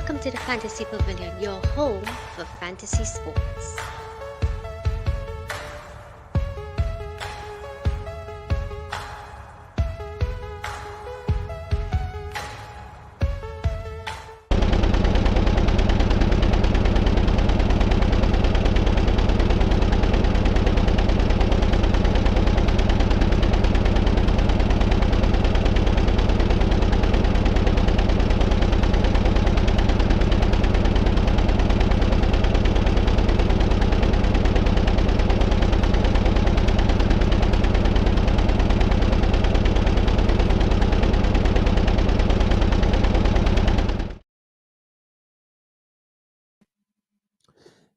welcome to the Fantasy Pavilion, your home for fantasy sports.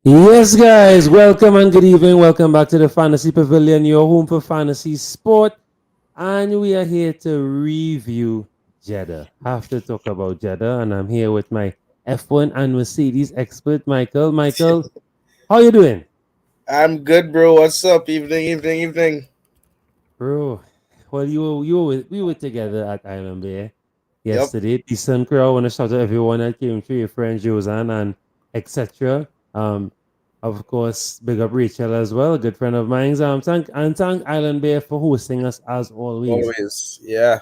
Yes, guys, welcome and good evening. Welcome back to the Fantasy Pavilion, your home for fantasy sport. And we are here to review Jeddah. Have to talk about Jeddah, and I'm here with my F1 and Mercedes expert, Michael. Michael, how you doing? I'm good, bro. What's up? Evening. Bro, well, we were together at Island Bay Yep. yesterday. Decent crowd. I want to shout out everyone that came through, your friend Josan and etc. Of course, big up Rachel as well, a good friend of mine. Thank Island Bear for hosting us as always. Always. Yeah.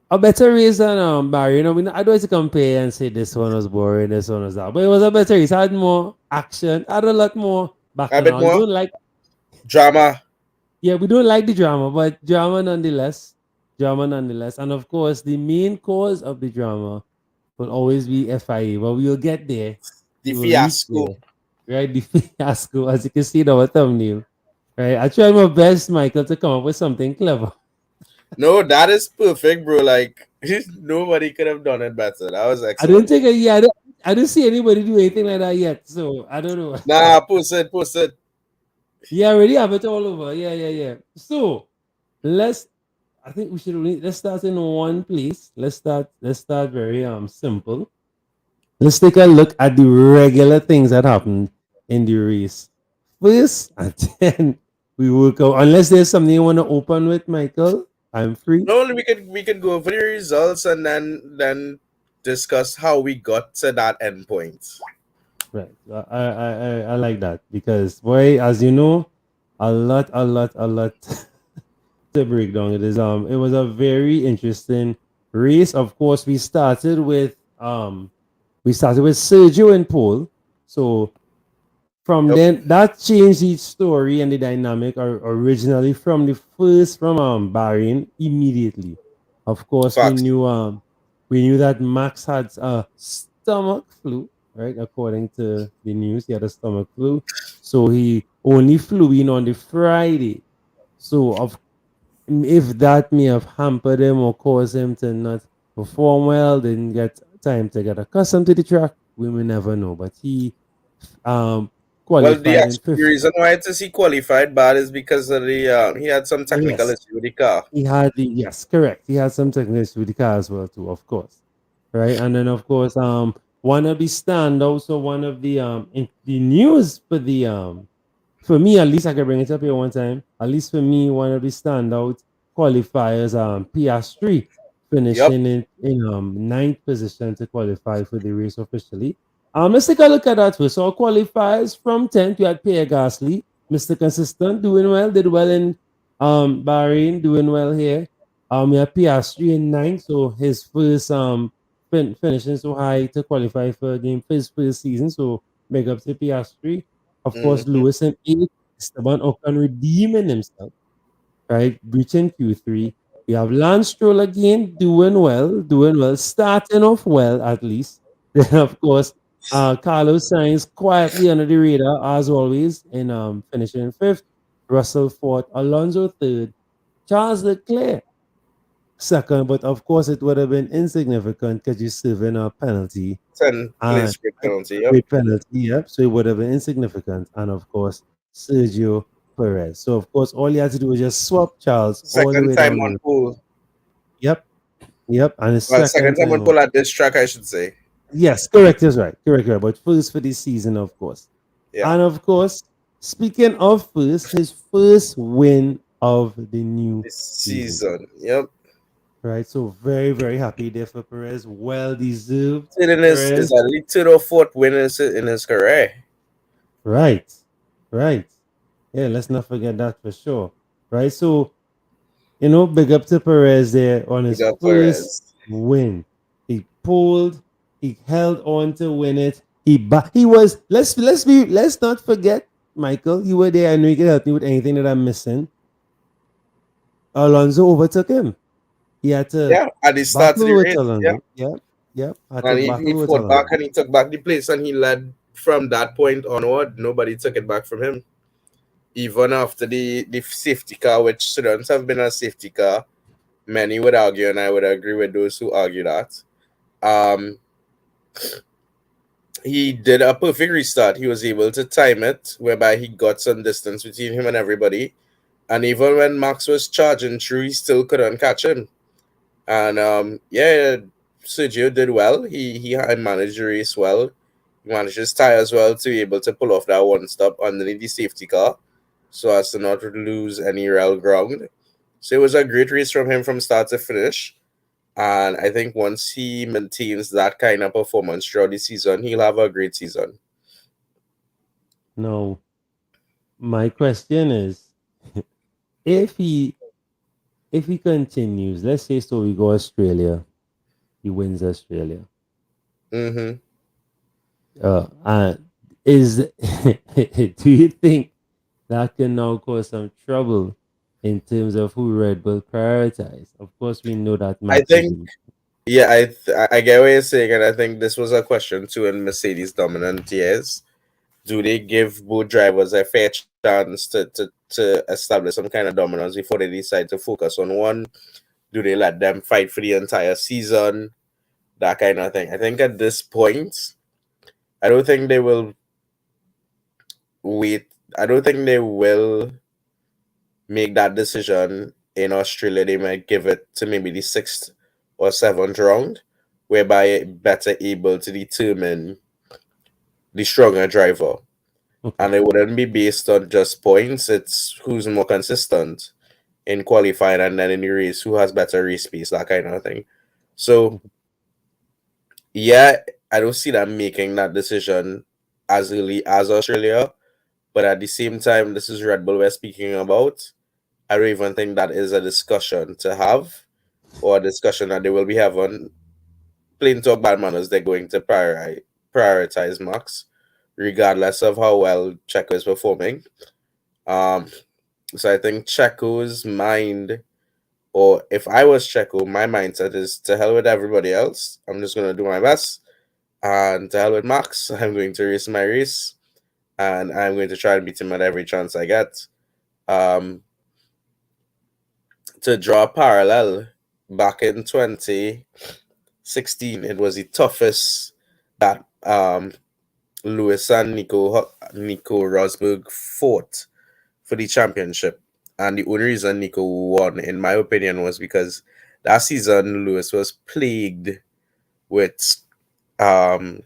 A better race than Barry. I don't want to compare and say this one was boring, this one was that, but it was a better race. Had more action, had a lot more back A and bit all. We more don't like, drama. yeah, we don't like the drama, but drama nonetheless. And of course, the main cause of the drama will always be FIA. But we will get there. The We will reach fiasco. there. Right, the fiasco, as you can see in our thumbnail. Right, I tried my best, Michael, to come up with something clever. No, that is perfect, bro. Like nobody could have done it better. That was I don't excellent. think, I don't see anybody do anything like that yet. So I don't know. Nah, post it. Yeah, I already have it all over. Yeah. So let's. I think we should let's start in one place. Let's start very simple. Let's take a look at the regular things that happened in the race first, and then we will go. Unless there's something you want to open with, Michael, I'm free. No, we could go over the results and then discuss how we got to that endpoint. Right. I like that because boy, as you know, a lot to break down. It was a very interesting race. Of course, we started with Sergio and Paul. So from Yep. then that changed each story and the dynamic originally from Bahrain immediately. Of course, Facts. we knew that Max had a stomach flu, right? According to the news, he had a stomach flu, so he only flew in on the Friday. So of if that may have hampered him or caused him to not perform well, didn't get time to get accustomed to the track, we may never know. But he um Well, qualified in the fifth. reason why it is he qualified bad is because of the he had some technical Yes, issue with the car. he had the yes, correct. He had some technical issues with the car as well too, of course. Right, and then of course, one of the standouts, so one of the in the news for me at least, I can bring it up here one time. At least for me, one of the standout qualifiers, PS3, Yep. finishing in ninth position to qualify for the race officially. Let's take a look at that first. So our qualifiers from 10th, we had Pierre Gasly, Mr. Consistent, doing well, did well in Bahrain, doing well here. We had PS3 in ninth, so his first finishing so high to qualify for his first season. So big up to PS3. Of course, Hmm. Lewis and eight, Esteban Ocon redeeming himself, right? Reaching Q3. We have Lance Stroll again, doing well, starting off well at least. Then, of course, Carlos Sainz quietly under the radar as always, in finishing fifth. Russell fourth, Alonso third, Charles Leclerc second. But of course, it would have been insignificant because you're serving a penalty 10 place and grid a penalty. Yep. great penalty, yep. So it would have been insignificant. And of course, Sergio Perez. So of course, all you had to do was just swap Charles all the Second way time down the on road. pole. Yep, yep. And his Well, second second time on time. pole at this track, I should say. Yes, correct is right. Correct. But first for this season, of course. Yeah. And of course, speaking of first, his first win of the new This season. season. Yep. right? So very, very happy there for Perez. Well deserved. In his Perez, at least third or fourth win in his career. right, right. Yeah, let's not forget that for sure, right? So big up to Perez there on Big his up first Perez. win. He pulled, he held on to win it. He was let's not forget, Michael. You were there. I know you can help me with anything that I'm missing. Alonso overtook him. He had to Yeah, at the start of the battle with race. Yeah, Alonso. Yep, yep. Had to and he battle with fought back Alonso. and he took back the place and he led from that point onward. Nobody took it back from him. Even after the safety car, which shouldn't have been a safety car, many would argue, and I would agree with those who argue that. Um, he did a perfect restart. He was able to time it, whereby he got some distance between him and everybody. And even when Max was charging through, he still couldn't catch him. And yeah, Sergio did well. He managed the race well. He managed his tires well to be able to pull off that one stop underneath the safety car, so as to not lose any rail ground. So it was a great race from him from start to finish. And I think once he maintains that kind of performance throughout the season, he'll have a great season. Now, my question is, if he if he continues, let's say so we go Australia, he wins Australia. Mm-hmm. And is do you think that can now cause some trouble in terms of who Red Bull prioritize? Of course, we know that I Max is think, yeah, I get what you're saying, and I think this was a question too in Mercedes' dominant years. Do they give both drivers a fair chance to establish some kind of dominance before they decide to focus on one? Do they let them fight for the entire season? That kind of thing. I think at this point, I don't think they will wait. I don't think they will make that decision in Australia. They might give it to maybe the sixth or seventh round, whereby better able to determine the stronger driver. okay. And it wouldn't be based on just points. It's who's more consistent in qualifying and then in the race, who has better race pace, that kind of thing. So yeah, I don't see them making that decision as early as Australia. But at the same time, this is Red Bull we're speaking about. I don't even think that is a discussion to have or a discussion that they will be having. Plain talk bad manners, they're going to prioritize Max, regardless of how well Checo is performing. Um, so I think Checo's mind, or if I was Checo, my mindset is to hell with everybody else. I'm just gonna do my best, and to hell with Max. I'm going to race my race, and I'm going to try and beat him at every chance I get. Um, to draw a parallel, back in 2016, it was the toughest that Lewis and Nico Rosberg fought for the championship. And the only reason Nico won, in my opinion, was because that season Lewis was plagued with um,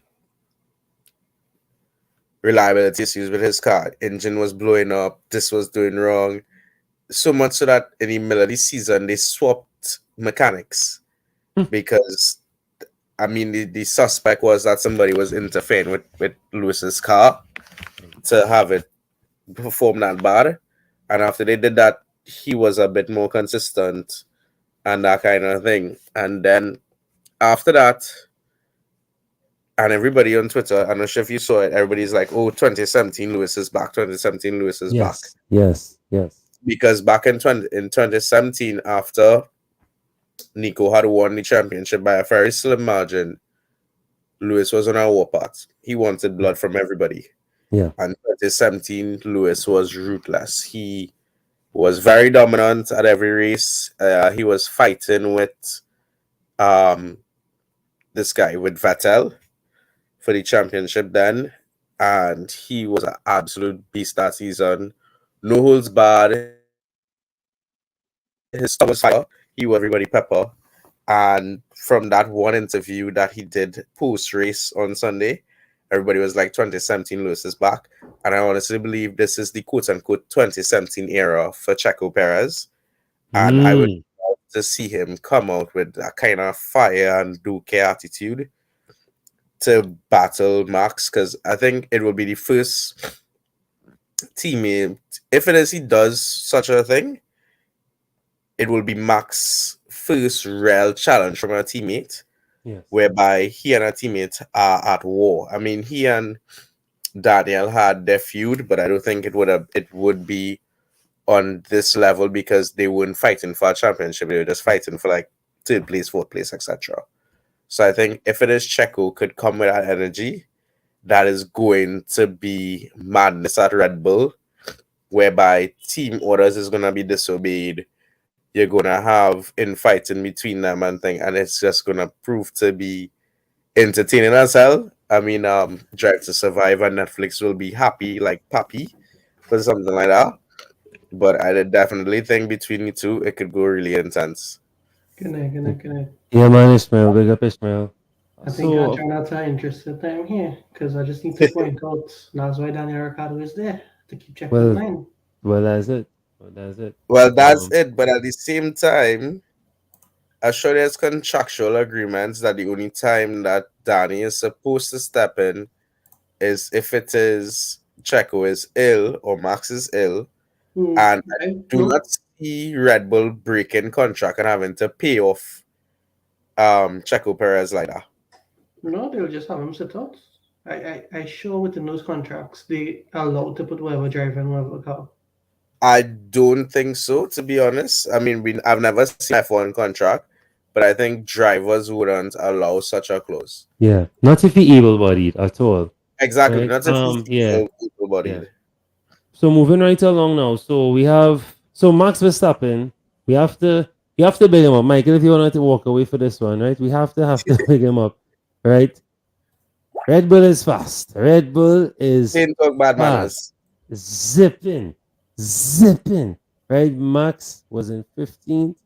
reliability issues with his car. Engine was blowing up, this was doing wrong. So much so that in the middle of the season they swapped mechanics because I mean the suspect was that somebody was interfering with Lewis's car to have it perform that bad. And after they did that, he was a bit more consistent and that kind of thing. And then after that, and everybody on Twitter, I'm not sure if you saw it, everybody's like, oh, 2017 Lewis is back, 2017 Lewis is back. Yes, yes, yes. Because back in 2017, after Nico had won the championship by a very slim margin, Lewis was on a warpath. He wanted blood from everybody. Yeah. And 2017, Lewis was ruthless. He was very dominant at every race. He was fighting with um, this guy, with Vettel, for the championship then. And he was an absolute beast that season. No holds barred. His style was fire. He was everybody pepper. And from that one interview that he did post race on Sunday, everybody was like 2017 Lewis is back. And I honestly believe this is the quote unquote 2017 era for Checo Perez. And I would Mm. love to see him come out with that kind of fire and Duke attitude to battle Max, because I think it will be the first teammate. If it is he does such a thing, it will be Max's first real challenge from a teammate, Yes. whereby he and a teammate are at war. I mean, he and Daniel had their feud, but I don't think it would be on this level because they weren't fighting for a championship. They were just fighting for like third place, fourth place, etc. So I think if it is Checo could come with that energy, that is going to be madness at Red Bull, whereby team orders is gonna be disobeyed. You're gonna have infighting between them and thing, and it's just gonna prove to be entertaining as hell. I mean, Drive to Survive and Netflix will be happy like Pappy for something like that. But I definitely think between the two, it could go really intense. Good night, good night, good night. Yeah, man, Ishmael, big up Ishmael. I think I So, turned out to interested time here because I just need to point out that's why Daniel Ricciardo is there to keep checking the well, line. well, that's it. Well, that's it. Well, that's Um, it. But at the same time, I'm sure there's contractual agreements that the only time that Danny is supposed to step in is if it is Checo is ill or Max is ill. And I Okay, do no, not see Red Bull breaking contract and having to pay off Checo Perez like that. no, they'll just have him sit out. I sure within those contracts they are allowed to put whoever driver in whoever car. I don't think so, to be honest. I mean, I've never seen F1 contract, but I think drivers wouldn't allow such a clause. yeah, not if he able-bodied at all, Exactly, right? not if he's Yeah, able yeah. bodied. So moving right along now. So Max Verstappen. We have to big him up, Michael. If you wanted to walk away for this one, right? We have to big him up, right? Red Bull is fast. Red Bull is Ain't talk bad fast. manners. Zipping, zipping. Right? Max was in 15th.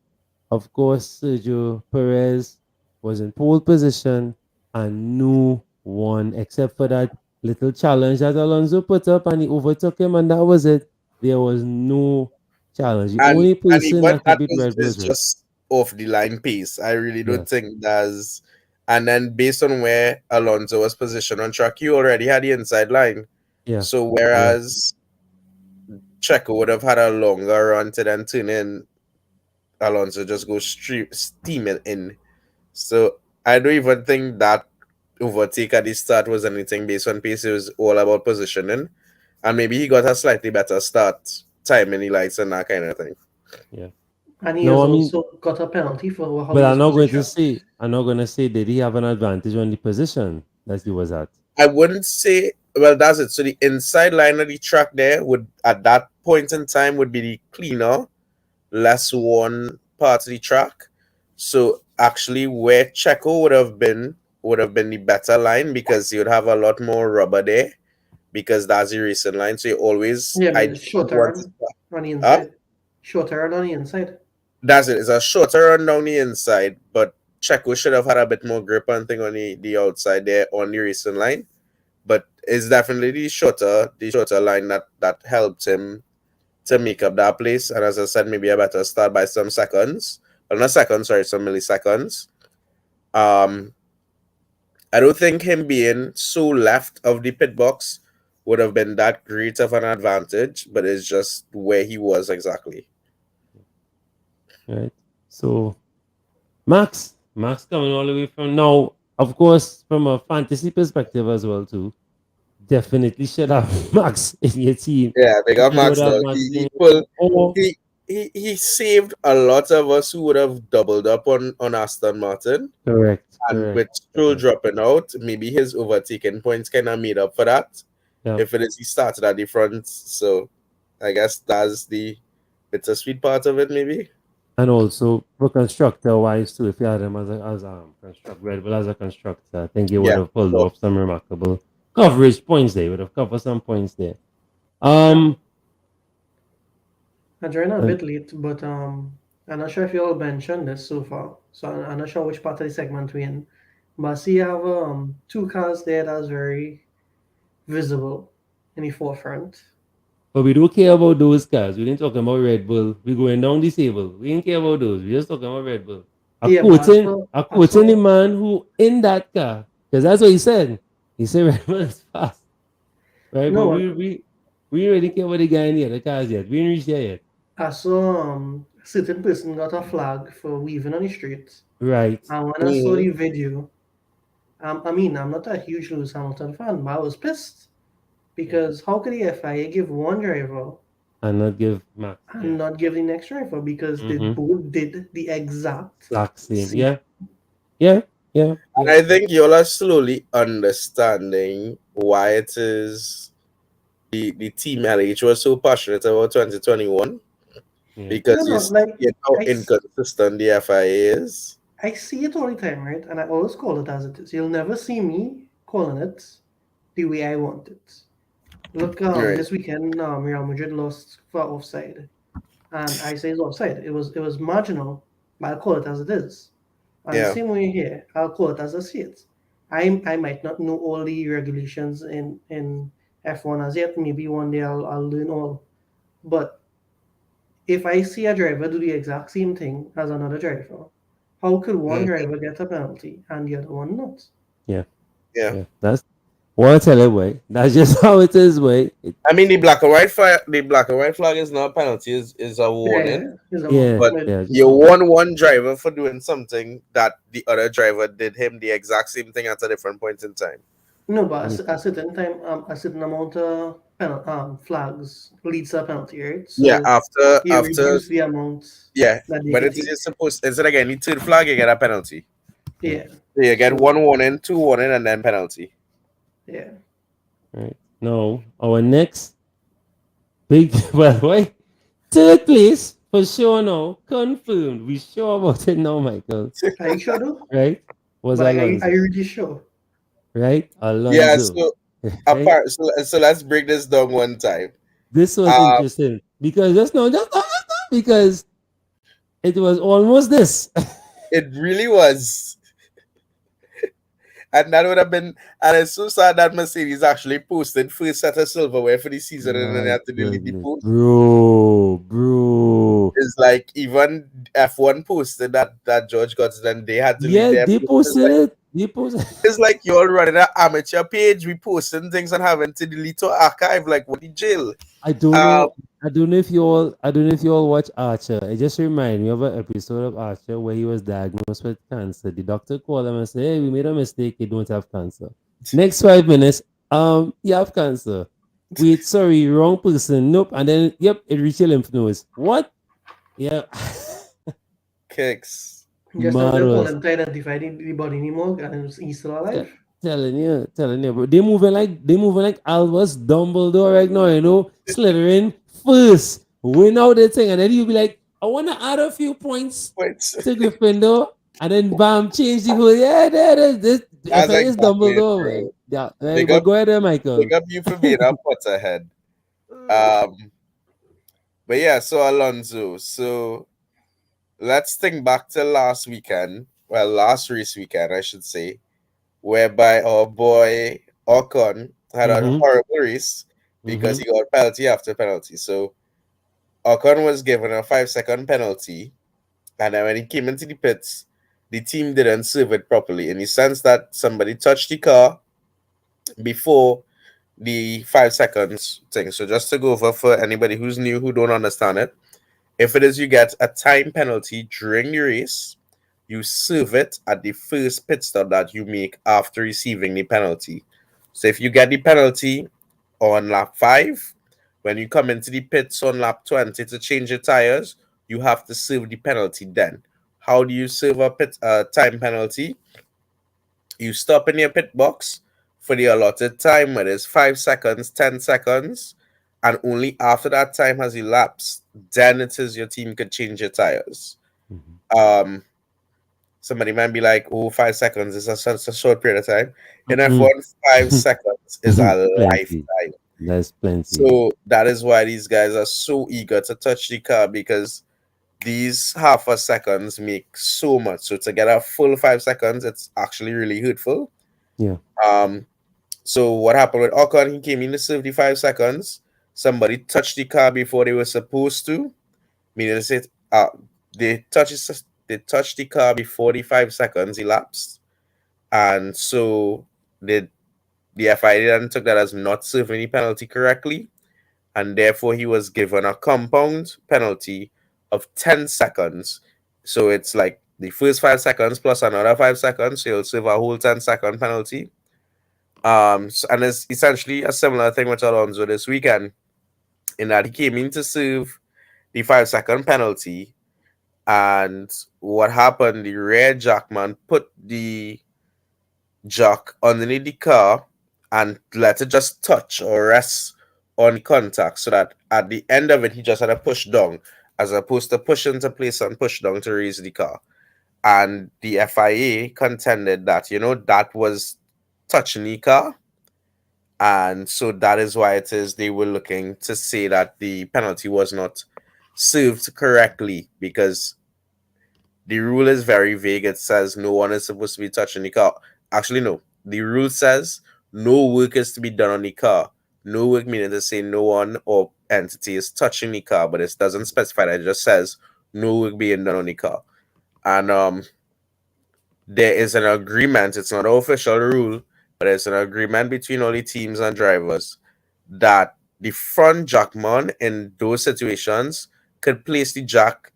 Of course, Sergio Perez was in pole position and no one except for that little challenge that Alonso put up and he overtook him and that was it. There was no challenge. The And only and person even that could that beat was Red Bull is is Red. just off the line pace. I really don't Yes. think that's. And then based on where Alonso was positioned on track, you already had the inside line. Yeah. So Yeah. whereas Checo would have had a longer run to then turn in, Alonso just go straight steaming in. So I don't even think that overtake at the start was anything based on pace. It was all about positioning. And maybe he got a slightly better start, timing the lights and that kind of thing. Yeah. And he No, has I mean, also got a penalty for how but he I'm was not going to positioned. say, did he have an advantage on the position that he was at? I wouldn't say, well, that's it. So the inside line of the track there would, at that point in time, would be the cleaner, less worn part of the track. So actually, where Checo would have been the better line because you would have a lot more rubber there because that's the racing line. So you always Yeah, but I it's shorter want to on the up. inside. Shorter on the inside. That's it. It's a shorter run down the inside, but Checo should have had a bit more grip and thing on the outside there on the racing line. But it's definitely the shorter line that helped him to make up that place. And as I said, maybe a better start by some seconds. Well, not seconds, sorry, some milliseconds. Um, I don't think him being so left of the pit box would have been that great of an advantage, but it's just where he was exactly. Right. So Max coming all the way from now, of course, from a fantasy perspective as well too. Definitely should have Max in your team. Yeah, big up You would Max have though. Max He in he your pulled team. Or he saved a lot of us who would have doubled up on Aston Martin. And with Stroll correct. dropping out, maybe his overtaking points kind of made up for that. Yeah. If it is he started at the front, so I guess that's the bittersweet part of it, maybe. And also for constructor wise too, if you had him as constructor Red Bull as a constructor, I think he would Yeah. have pulled So off some remarkable coverage points there. He would have covered some points there. Yeah. Um I joined a and bit late, but I'm not sure if you all mentioned this so far. So I'm not sure which part of the segment we're in. But I see you have two cars there that's very visible in the forefront. But we don't care about those cars. We didn't talking about Red Bull. We going down this table. We didn't care about those. We just talking about Red Bull. Yeah, but A I quoting the saw man who in that car. Because that's what he said. He said Red Bull is fast. Right? But no, we didn't really care about the guy in the other cars yet. We didn't reach there yet. I saw a certain person got a flag for weaving on the streets, Right. and when I saw the Mhm. video, I mean, I'm not a huge Lewis Hamilton fan, but I was pissed because how could the FIA give one driver And not give Max. and Yeah. not give the next driver because they Mm-hmm. both did the exact Black same. same. Yeah. Yeah. Yeah. And Yeah. I think y'all are slowly understanding why it is the team LH was so passionate about 2021 Yeah. because No, you no, see like how I, s- inconsistent the FIA is. I see it all the time, right? And I always call it as it is. You'll never see me calling it the way I want it. Look, Right. this weekend, Real Madrid lost for offside, and I say it's offside. It was marginal, but I'll call it as it is. And the Yeah. same way here, I'll call it as I see it. I might not know all the regulations in F1 as yet. Maybe one day I'll learn all. But if I see a driver do the exact same thing as another driver, how could one Mm, driver get a penalty and the other one not? Yeah. yeah. Yeah. That's what I tell you, way. That's just how it is, way. I mean, the black and white flag is not a penalty, is a Yeah, warning. is a Yeah. one. But But Yeah. Just you a one. warn one driver for doing something that the other driver did him the exact same thing at a different point in time. no, but Mm. a certain time, a certain amount of flags leads to a penalty, right? Yeah, So you after reduce the amount yeah, that they but could it's take. just supposed instead of getting the third flag, you get a penalty. Yeah. Yeah. So you get So one warning, two warning, and then penalty. yeah. Right. Now, our next big, well, wait. Third place, for sure now, confirmed. We sure about it now, Michael. Are you sure though? Right? Was But are Alonso. you really sure? Right? Yeah, Alonso. so Right? apart so let's break this down one time. This was Um interesting because because it was almost this. it really was. And that would have been, and it's so sad that Mercedes actually posted first set of silverware for the season and then they My had to delete the goodness, post. bro. It's like even F1 posted that George got it and they had to delete Yeah, their they post. posted it. They posted. It's like you're running an amateur page, we posting things and having to delete or archive, like what the jail. I don't Um, know. I don't know if you all. I don't know if you all watch Archer. It just reminded me of an episode of Archer where he was diagnosed with cancer. The doctor called him and said, "Hey, we made a mistake. You don't have cancer." Next 5 minutes, you have cancer. Wait, sorry, wrong person. Nope. And then, yep, it reached your lymph nodes. What? Yeah, Kicks. Just not gonna call marvelous. them to identify the body anymore, and he's still Te- alive. telling you, bro. They moving like Albus Dumbledore right now. You know, slithering first, win out the thing, and then you'll be like, I want to add a few points Wait, to Gryffindor, and then bam, change the whole. Yeah, there it is. This that's FA is exactly it, Dumbledore, bro. man. Yeah, right, Big but up, go ahead there, Michael. big up you for being a Potterhead. Um, but yeah, so Alonso. So let's think back to last weekend. Well, last race weekend, I should say, whereby our boy Ocon had a Mm-hmm. horrible race because Mm-hmm. he got penalty after penalty. So Ocon was given a 5 second penalty, and then when he came into the pits, the team didn't serve it properly in the sense that somebody touched the car before the 5 seconds thing. So just to go over for anybody who's new who don't understand it, if it is you get a time penalty during the race, you serve it at the first pit stop that you make after receiving the penalty. So if you get the penalty on lap 5, when you come into the pits on lap 20 to change your tires, you have to serve the penalty then. How do you serve a time penalty? You stop in your pit box for the allotted time, whether it's 5 seconds, 10 seconds, and only after that time has elapsed, then it is your team could change your tires. Mm-hmm. Um, Somebody might be like, "Oh, 5 seconds is such a short period of time." In Mm-mm. F1, 5 seconds is a Plenty. lifetime. That's plenty. So that is why these guys are so eager to touch the car because these half a seconds make so much. So to get a full 5 seconds, it's actually really hurtful. Yeah. Um, so what happened with Ocon? He came in to serve the 5 seconds. somebody touched the car before they were supposed to, meaning to say, they touched the car before the 5 seconds elapsed, and so the FIA then took that as not serving the penalty correctly, and therefore he was given a compound penalty of 10 seconds. So it's like the first 5 seconds plus another 5 seconds, so he'll serve a whole 10-second penalty. And it's essentially a similar thing with Alonso this weekend, in that he came in to serve the 5 second penalty, and what happened? The rear jackman put the jack underneath the car and let it just touch or rest on contact, so that at the end of it he just had to push down, as opposed to push into place and push down to raise the car. And the FIA contended that, that was touching the car, and so that is why it is they were looking to say that the penalty was not served correctly, because the rule is very vague. It says no one is supposed to be touching the car. Actually, no. The rule says no work is to be done on the car. No work meaning to say no one or entity is touching the car, but it doesn't specify that. It just says no work being done on the car. And there is an agreement. It's not an official rule, but it's an agreement between all the teams and drivers that the front jackman in those situations could place the jack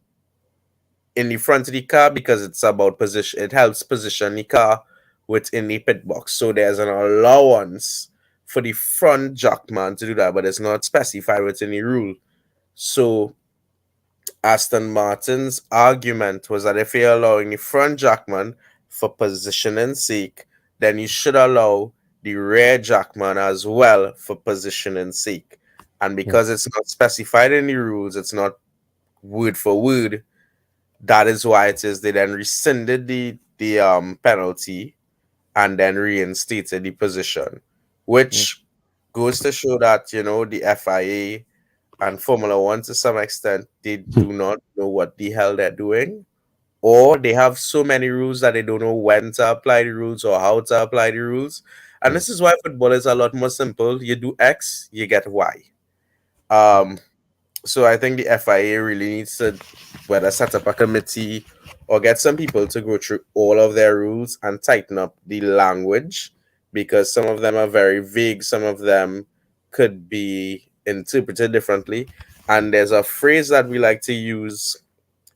in the front of the car, because it's about position. It helps position the car within the pit box. So there's an allowance for the front jackman to do that, but it's not specified within the rule. So Aston Martin's argument was that if you're allowing the front jackman for positioning sake, then you should allow the rear jackman as well for positioning sake. And Yeah. because it's not specified in the rules, it's not word for word. That is why it is they then rescinded the penalty and then reinstated the position, Yeah. which goes to show that, the FIA and Formula One, to some extent, they do not know what the hell they're doing, or they have so many rules that they don't know when to apply the rules or how to apply the rules. And Yeah. this is why football is a lot more simple. You do X, you get Y. Um, so I think the FIA really needs to whether set up a committee or get some people to go through all of their rules and tighten up the language, because some of them are very vague, some of them could be interpreted differently. And there's a phrase that we like to use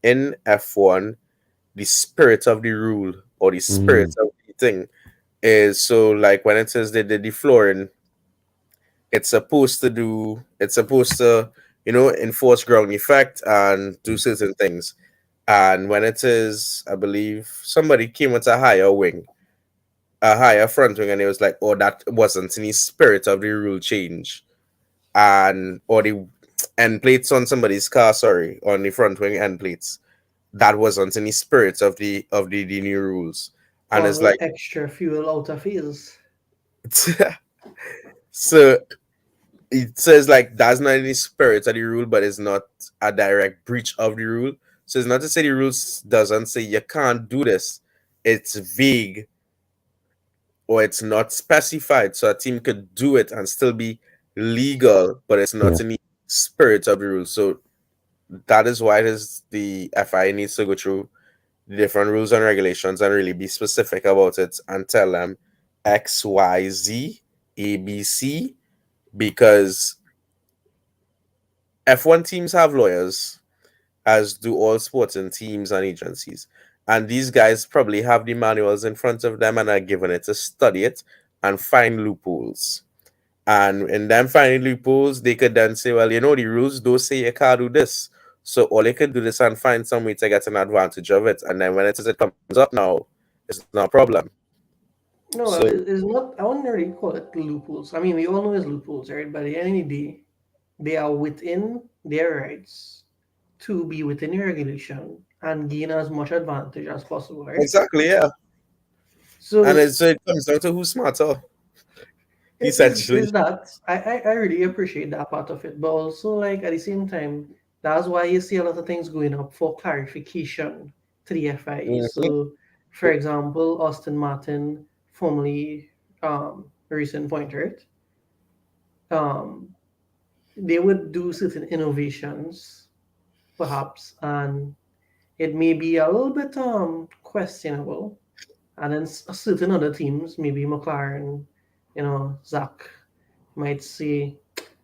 in F1, the spirit of the rule or the spirit Mm. of the thing is, so like when it says they did the flooring, it's supposed to enforce ground effect and do certain things. And when it is, I believe somebody came with a higher front wing, and it was like, oh, that wasn't any spirit of the rule change. And or the end plates on somebody's car, sorry, on the front wing end plates, that wasn't any spirit of the new rules. And it's Causing like extra fuel out of his. so it says like that's not any spirit of the rule, but it's not a direct breach of the rule. So it's not to say the rules doesn't say you can't do this. It's vague, or it's not specified, so a team could do it and still be legal, but it's Yeah. not in the spirit of the rule. So that is why it is the FIA needs to go through the different rules and regulations and really be specific about it and tell them X, Y, Z, A, B, C, because F1 teams have lawyers, as do all sporting teams and agencies. And these guys probably have the manuals in front of them and are given it to study it and find loopholes. And in them finding loopholes, they could then say, well, the rules don't say you can't do this. So all they could do is and find some way to get an advantage of it. And then when it comes up now, it's not a problem. No, So well, it's not. I wouldn't really call it loopholes. I mean, we all know it's loopholes, right? But at the end of the day, they are within their rights to be within the regulation and gain as much advantage as possible, right? exactly, yeah. And So so it comes down to who's smarter, it is essentially. that I really appreciate that part of it, but also like at the same time, that's why you see a lot of things going up for clarification to the FIA. Mhm. So, for example, Austin Martin, formerly recent point, right? Um, they would do certain innovations, perhaps, and it may be a little bit questionable. And then certain other teams, maybe McLaren, Zach might say,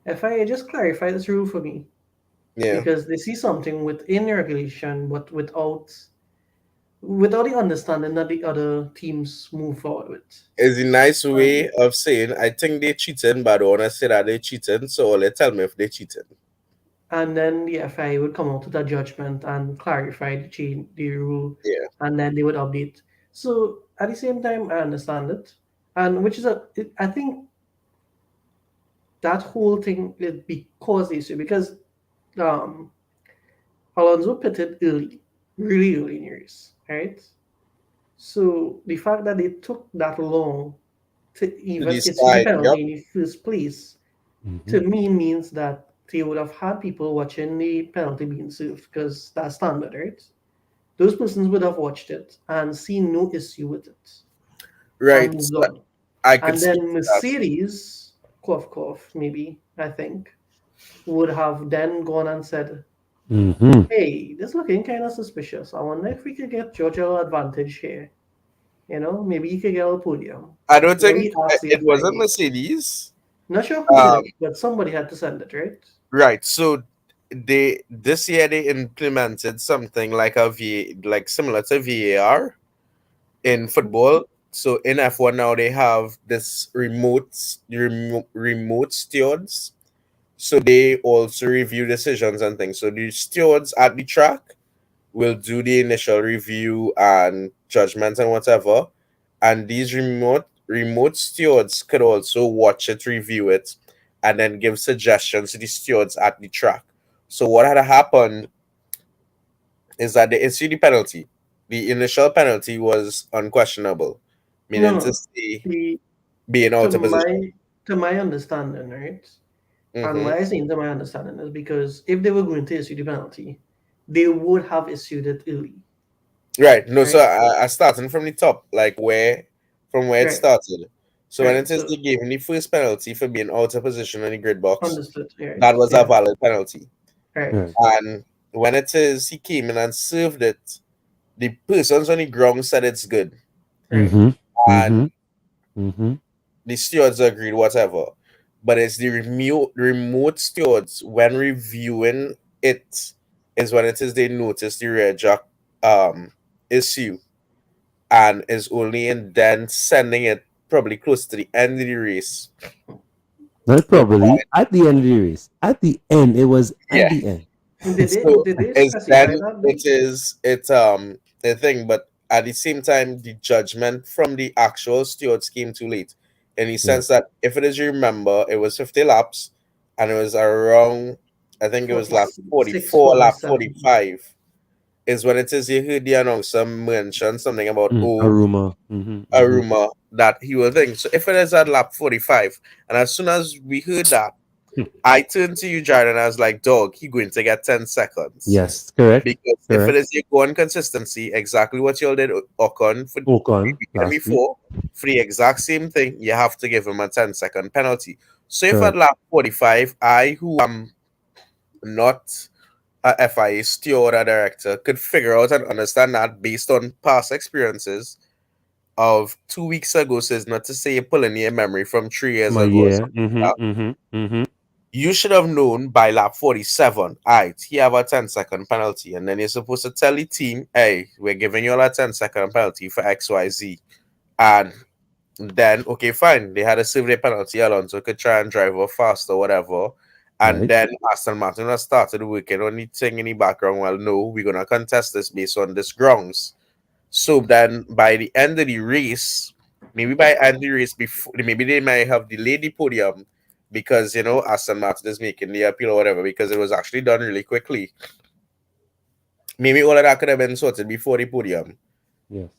FIA, just clarify this rule for me, Yeah. because they see something within the regulation, but without the understanding that the other teams move forward with. It's a nice Um, way of saying I think they cheating, but I don't wanna say that they cheating, so let's tell me if they cheating. and then the FIA would come out with a judgment and clarify the rule, Yeah. and then they would update. So at the same time, I understand it, and which is I think that whole thing is because the issue because um, Alonso pitted early, really early in the race, right? So the fact that they took that long to To even issue the decide. Yep. penalty in the first place, Mm-hmm. to me means that they would have had people watching the penalty being served because that's standard, right? Those persons would have watched it and seen no issue with it and Right. moved So on. I could And speak then to that. Mercedes, cough cough, maybe, I think, would have then gone and said, Mm-hmm. hey, this looking kind of suspicious. I wonder if we could get Georgia advantage here. Maybe you could get a podium. I don't think Maybe ask the it wasn't FIA. Mercedes. Not sure who did Um, it, but somebody had to send it, right? right. So they this year they implemented something like like similar to VAR in football. So in F1 now they have this remote stewards. So they also review decisions and things. So the stewards at the track will do the initial review and judgments and whatever. And these remote stewards could also watch it, review it, and then give suggestions to the stewards at the track. So what had happened is that they issued the penalty. The initial penalty was unquestionable, No, meaning to no. say The being to out of position. my understanding, right? And Hmm. why I say to my understanding is because if they were going to issue the penalty, they would have issued it early, Right. No, so right? I starting from the top, like where it Right, started. So when right. it says So they gave him the first penalty for being out of position in the grid box, understood. Right. that was a Yeah. valid penalty. Right. Right. And when it says he came in and served it, the persons on the ground said it's good. Right. Mm-hmm. Mm-hmm. And Mm-hmm. the stewards agreed, whatever. But it's the remote stewards when reviewing it is when it is they notice the red jack issue and is only in then sending it probably close to the end of the race. Not It, probably at the end of the race. At the end, it was at yeah. the end. Did they So did they it's then specify that it though? is it's the thing, but at the same time the judgment from the actual stewards came too late. In the Yeah. sense that if it is you remember, it was 50 laps and it was around I think it was lap 46, 44, lap 47. 45 is when it is you heard the announcer mention something about A rumor. Mm-hmm. a Mm-hmm. rumor that he will think. So if it is at lap 45, and as soon as we heard that, I turned to you, Jared, and I was like, dog, he going to get 10 seconds. Yes, correct. Because if it Correct. is your go on consistency, exactly what you all did Ocon for the Ocon weekend last week. before, for the exact same thing, you have to give him a 10-second penalty. So if at Correct. lap 45, I, who am not a FIA steward or director, could figure out and understand that based on past experiences of 2 weeks ago, says not to say you're pulling your memory from 3 years My ago or year. something like that. Mm-hmm. Mm-hmm. Mm-hmm. You should have known by lap 47, all right, he have a 10-second penalty. And then you're supposed to tell the team, hey, we're giving you all a 10-second penalty for XYZ. And then, okay, fine. They had a severe penalty. Alonso could try and drive off fast or whatever. And Right. then Aston Martin has started working on the thing in the background. Well, no, we're going to contest this based on this grounds. So then by the end of the race, maybe by end of the race before maybe they might have delayed the podium because Aston Martin is making the appeal or whatever because it was actually done really quickly. Maybe all of that could have been sorted before the podium Yes.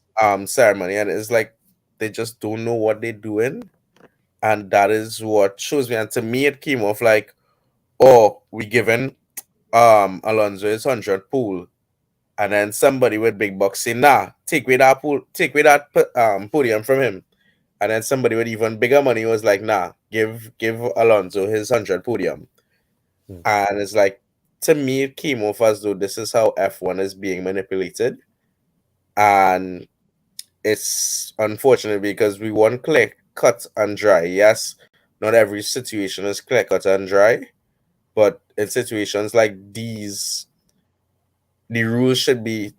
ceremony, and it's like they just don't know what they're doing, and that is what shows me. And to me, it came off like, oh, we given Alonso his 100 pool, and then somebody with big bucks say, nah, take away that pool, take away that podium from him. And then somebody with even bigger money was like, nah, give Alonso his 100 podium. Yeah. And it's like, to me, it came off as though this is how F1 is being manipulated. And it's unfortunate because we want clear cut and dry. Yes, not every situation is clear cut and dry, but in situations like these, the rules should be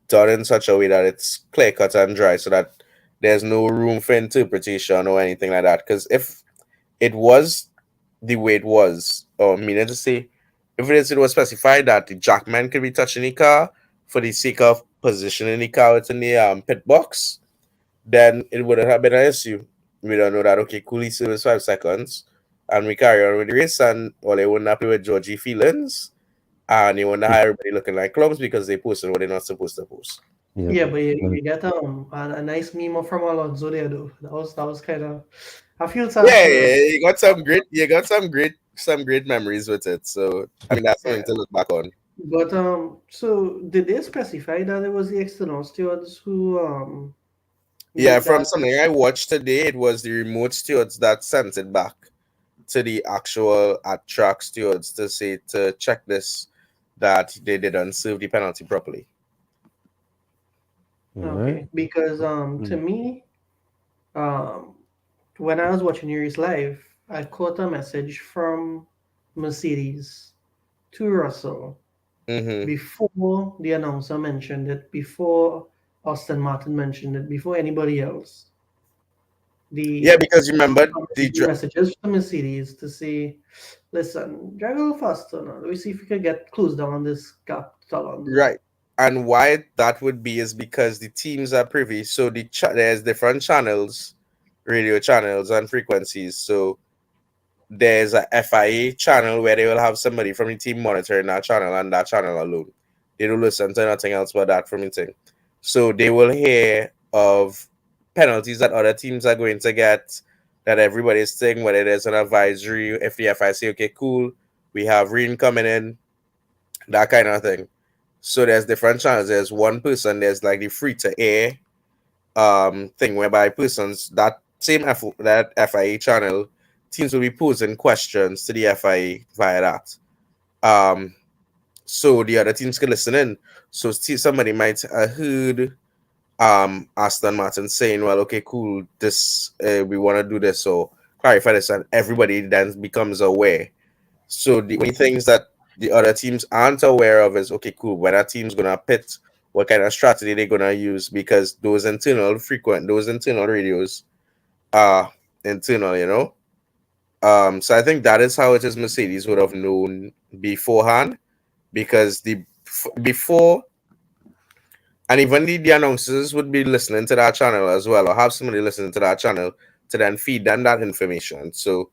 done in such a way that it's clear cut and dry so that there's no room for interpretation or anything like that. Because if it was the way it was, or meaning to say, if it was specified that the jackman could be touching the car for the sake of positioning the car within the pit box, then it wouldn't have been an issue. We don't know that, okay, cool, he serves 5 seconds, and we carry on with the race, and well, they wouldn't have to with Georgie feelings, and they wouldn't have everybody looking like clubs because they posted what they're not supposed to post. Yeah. Yeah, but Well, you get a nice meme from Alonso there though. That was kind of, I feel sad Yeah, for, yeah, you got some great memories with it. So I mean, that's something yeah. to look back on. But so did they specify that it was the external stewards who Yeah, made from that? something I watched today, it was the remote stewards that sent it back to the actual at track stewards to say to check this that they didn't serve the penalty properly. all right. Okay, because to Mm. me, um when I was watching the race live, I caught a message from Mercedes to Russell Mm-hmm. before the announcer mentioned it, before Austin Martin mentioned it, before anybody else. Yeah, The because you remember the messages from Mercedes to say, listen, drive a little faster now. Let me see if we can get close down on this gap to Alonso. right, and why that would be is because the teams are privy. So there's different channels, radio channels and frequencies. So there's a FIA channel where they will have somebody from the team monitoring that channel and that channel alone. They don't listen to nothing else but that from the thing. So they will hear of penalties that other teams are going to get, that everybody's saying, whether there's an advisory, if the FIA say, okay, cool, we have rain coming in, that kind of thing. So there's different channels. There's one person, there's like the free to air thing whereby persons that that FIA channel teams will be posing questions to the FIA via that. Um, so the other teams can listen in. So somebody might have heard Aston Martin saying, "Well, okay, cool, this we want to do this," or clarify this, and everybody then becomes aware. So the only things that the other teams aren't aware of is, okay, cool, when our team's gonna pit, what kind of strategy they're gonna use, because those internal radios are internal, you know. So I think that is how it is. Mercedes would have known beforehand, because before, and even the announcers would be listening to that channel as well, or have somebody listening to that channel to then feed them that information. So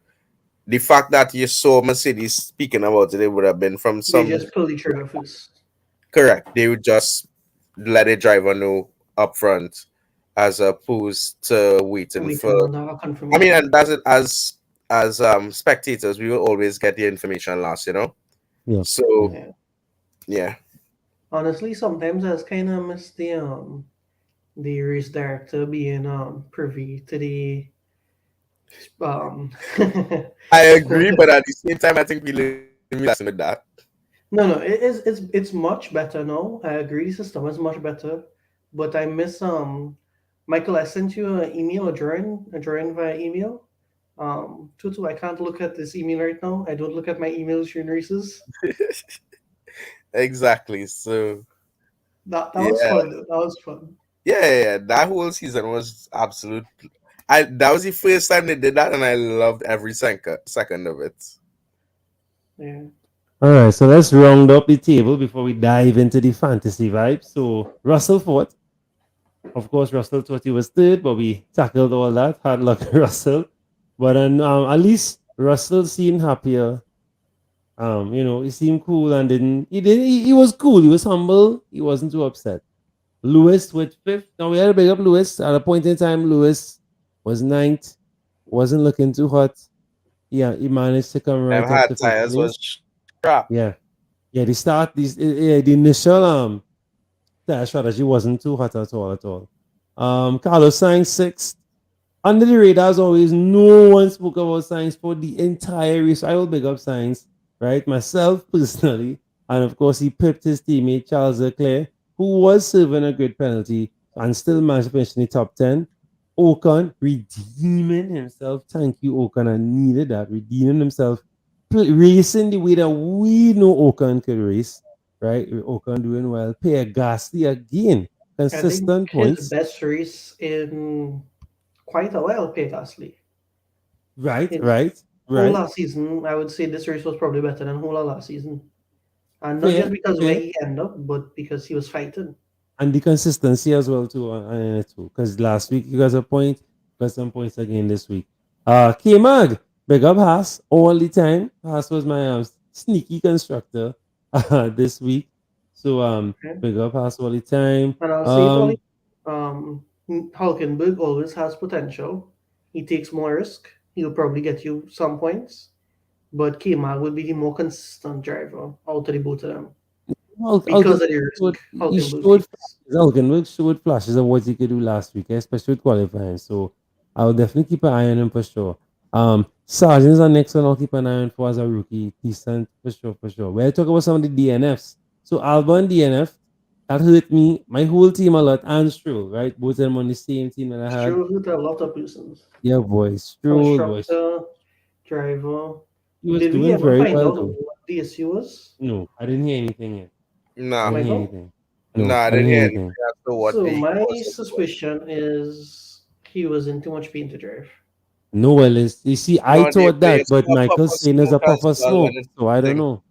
the fact that you saw Mercedes speaking about it, it would have been from They some. just pull the trigger first. Correct. They would just let a driver know up front, as opposed to waiting for. Waiting on the I mean, confirmation. and that's it, as spectators, we will always get the information last, you know. Yeah. So Yeah. yeah, Honestly, sometimes I kind of miss the race director being privy to the um I of course agree, but at the same time, I think we learn a lesson with that. no, it's much better now. I agree the system is much better, but I miss Michael, I sent you an email, a drawing via email. Tutu, I can't look at this email right now. I don't look at my emails during races. Exactly. So That was yeah, fun though. That was fun. yeah. That whole season was absolute. That was the first time they did that, and I loved every second of it. Yeah. All right, so let's round up the table before we dive into the fantasy vibe. So Russell fourth. Of course, Russell thought he was third, but we tackled all that. Hard luck, Russell. But then at least Russell seemed happier. He seemed cool and he was cool. He was humble. He wasn't too upset. Lewis with fifth. Now we had to bring up Lewis. At a point in time, Lewis was ninth. Wasn't looking too hot. Yeah, he managed to come I've right up had to fifth tires place. was crap. Yeah. Yeah, the initial tire strategy wasn't too hot at all at all. Carlos Sainz sixth. Under the radar as always, no one spoke about Sainz for the entire race. I will big up Sainz. right? Myself personally, and of course he pipped his teammate Charles Leclerc, who was serving a good penalty and still managed to finish in the top 10. Ocon redeeming himself. Thank you, Ocon. I needed that. Redeeming himself, racing the way that we know Ocon could race, right? Ocon doing well. Pierre Gasly again, I think consistent his points, best race in quite a while, Pierre Gasly. right, His right, whole right. last season, I would say this race was probably better than whole of last season. And not just Fair, because where fair. he ended up, but because he was fighting. And the consistency as well too on it too. Because last week you got a point, got some points again this week. K Mag, big up Haas all the time. Haas was my sneaky constructor this week. So Okay? big up Haas all the time. And I'll say it all. Hulkenberg always has potential. He takes more risk. He'll probably get you some points. But K-Mag will be the more consistent driver out of the both of them because of the risk He Hulkenberg showed takes. flashes. Hulkenberg showed flashes of what he could do last week, especially with qualifying. So I'll definitely keep an eye on him for sure. Sargent's the next one I'll keep an eye on for as a rookie. Decent for sure, for sure. We'll talk about some of the DNFs. So Albon DNF, that hurt me, my whole team a lot, and Stroll, right? Both of them on the same team that I had. Sure, with a lot of persons. Yeah, boy, Stroll, boy. Constructor, driver. He was Did we doing ever very find well out though. what the issue was? No, I didn't hear anything yet. I No, didn't hear Michael? anything. no, No, I I didn't didn't hear hear anything anything. as to what So the my cause of it was. suspicion is he was in too much pain to drive. No, well, you see, I No, thought they that, but saw Michael's purple saying there's a smoke puff as of well when smoke, it so I don't thing. know.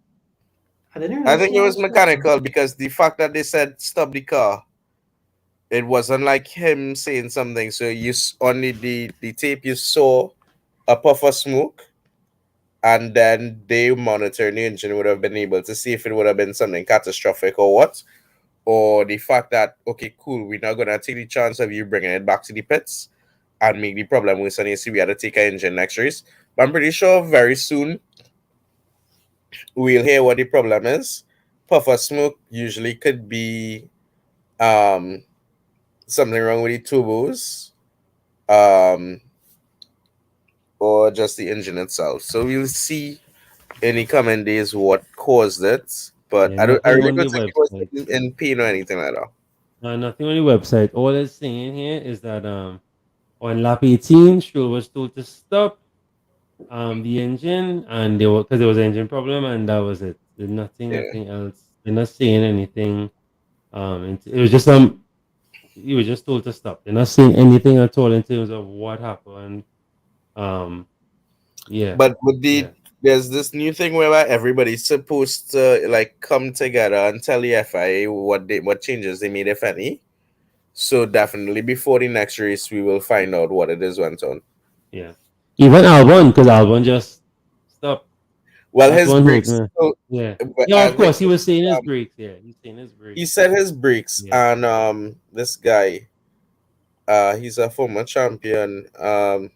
I didn't I realize think so it much was smoke. mechanical because the fact that they said stop the car, it wasn't like him saying something. So on the tape you saw a puff of smoke, and then they monitoring the engine would have been able to see if it would have been something catastrophic or what, or the fact that okay, cool, we're not gonna take the chance of you bringing it back to the pits and make the problem worse. And you see, we had to take our engine next race. But I'm pretty sure very soon we'll hear what the problem is. Puff of smoke usually could be um something wrong with the turbos, um, or just the engine itself. So we'll see in the coming days what caused it. But Yeah, I nothing really on the don't think it was website. in pain or anything like that. Nothing on the website. All it's saying here is that on lap 18, Stroll was told to stop the engine, and they were because there was an engine problem, and that was it. There's nothing, Yeah. nothing else. They're not saying anything. It was just he was just told to stop. They're not saying anything at all in terms of what happened. Um, yeah, But yeah. there's this new thing where everybody's supposed to like come together and tell the FIA what changes they made, if any. So definitely before the next race, we will find out what it is went on. Yeah. Even Albon, because Albon just stopped. Well, That's his one hope, brakes. man. So, Yeah. but Yeah, I of think course. He was saying his brakes. Yeah. He's saying his he brakes. said his brakes, Yeah. and this guy, he's a former champion. Oh,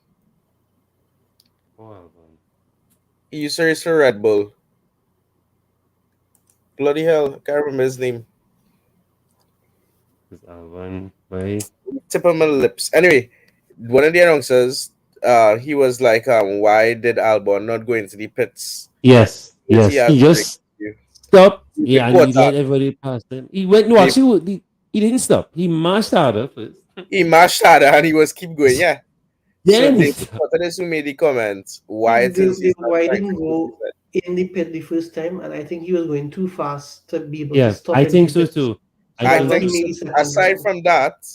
Albon. He used to race for Red Bull. Bloody hell, I can't remember his name. Because Albon, boy. Tip of my lips. Anyway, one of the announcers, he was like, why did Albon not go into the pits? Yes. Because he Yes. has He brakes. just stopped. You Yeah. And he report that. let everybody pass him. He went, no, actually, he didn't stop. He marched harder first. He mashed harder and he was keep going, yeah. So Then he they stopped. reported this who made the comment why it is he's not Why trying didn't to go to go in the pit the first time? And I think he was going too fast to be able to Yeah. stop I in think the so pits. too. So I I that's think why think he so made so. the too. second Aside round. from that,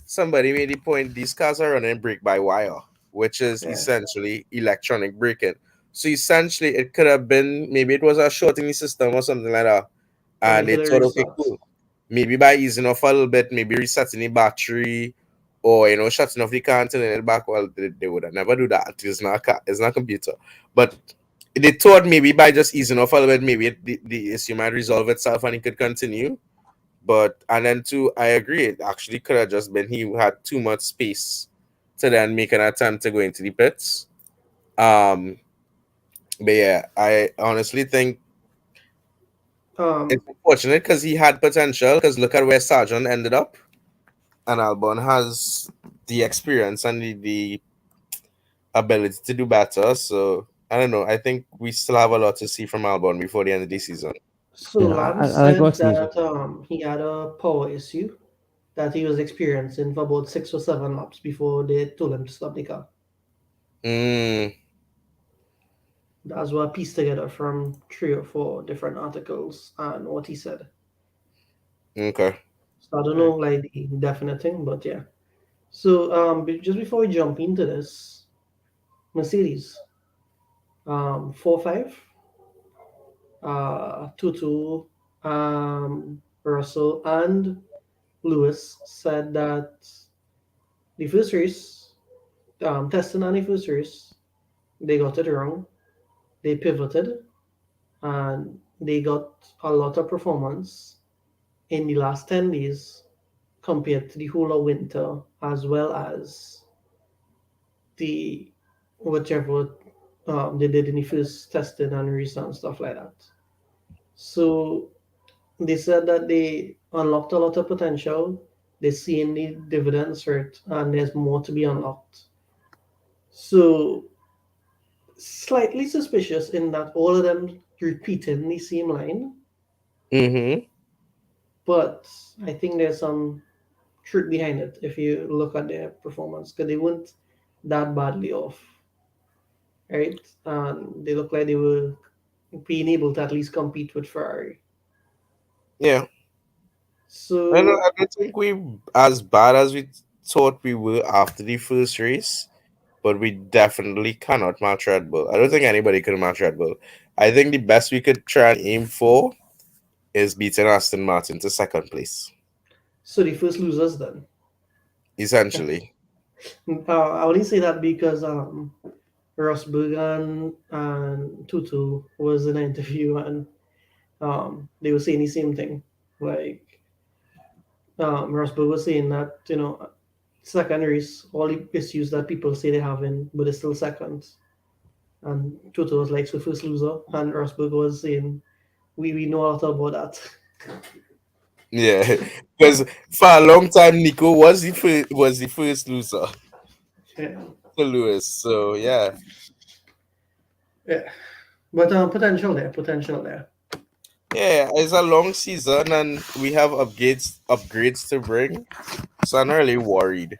somebody made the point these cars are running brake by wire, which is Yeah. essentially electronic braking. So essentially, it could have been maybe it was a short in the system or something like that, And and it they could have thought, okay, restart. cool. Maybe by easing off a little bit, maybe resetting the battery, or shutting off the car and turning it back. Well, they would have never do that. It's not a car, it's not a computer. But they thought maybe by just easing off a little bit, maybe the issue might resolve itself and it could continue. But and then too, I agree. It actually could have just been he had too much space to then make an attempt to go into the pits. Um, but yeah, I honestly think it's Um, unfortunate because he had potential. Because look at where Sargent ended up, and Albon has the experience and the ability to do better. So I don't know. I think we still have a lot to see from Albon before the end of the season. So Yeah, Lance I like said what Sneeze was that he had a power issue that he was experiencing for about 6 or 7 laps before they told him to stop the car. Mm, That's what I pieced together from 3 or 4 different articles and what he said. okay. So I don't know saying. like the definite thing, but yeah. So just before we jump into this, Mercedes 4-5, 2-2, Russell and Lewis said that the first race, testing on the first race, they got it wrong. They pivoted and they got a lot of performance in the last 10 days compared to the whole of winter, as well as the whichever they did in the first testing and race and stuff like that. So they said that they unlocked a lot of potential. They're seeing the dividends hurt, and there's more to be unlocked. So slightly suspicious in that all of them repeating the same line, Mm-hmm. but I think there's some truth behind it if you look at their performance because they weren't that badly off, right? And they look like they were being able to at least compete with Ferrari. Yeah. So I don't think we as bad as we thought we were after the first race, but we definitely cannot match Red Bull. I don't think anybody could match Red Bull. I think the best we could try and aim for is beating Aston Martin to second place, so the first losers then. essentially. I only say that because Rosberg and Tutu was in an interview and they were saying the same thing. Like Rosberg was saying that second race, all the issues that people say they having, but it's still second. And Tutu was like, so first loser, and Rosberg was saying, we know a lot about that. Yeah, because for a long time, Nico was the first loser Yeah, to Lewis. So yeah, yeah. But potential there. yeah, it's a long season and we have upgrades to bring. So I'm not really worried.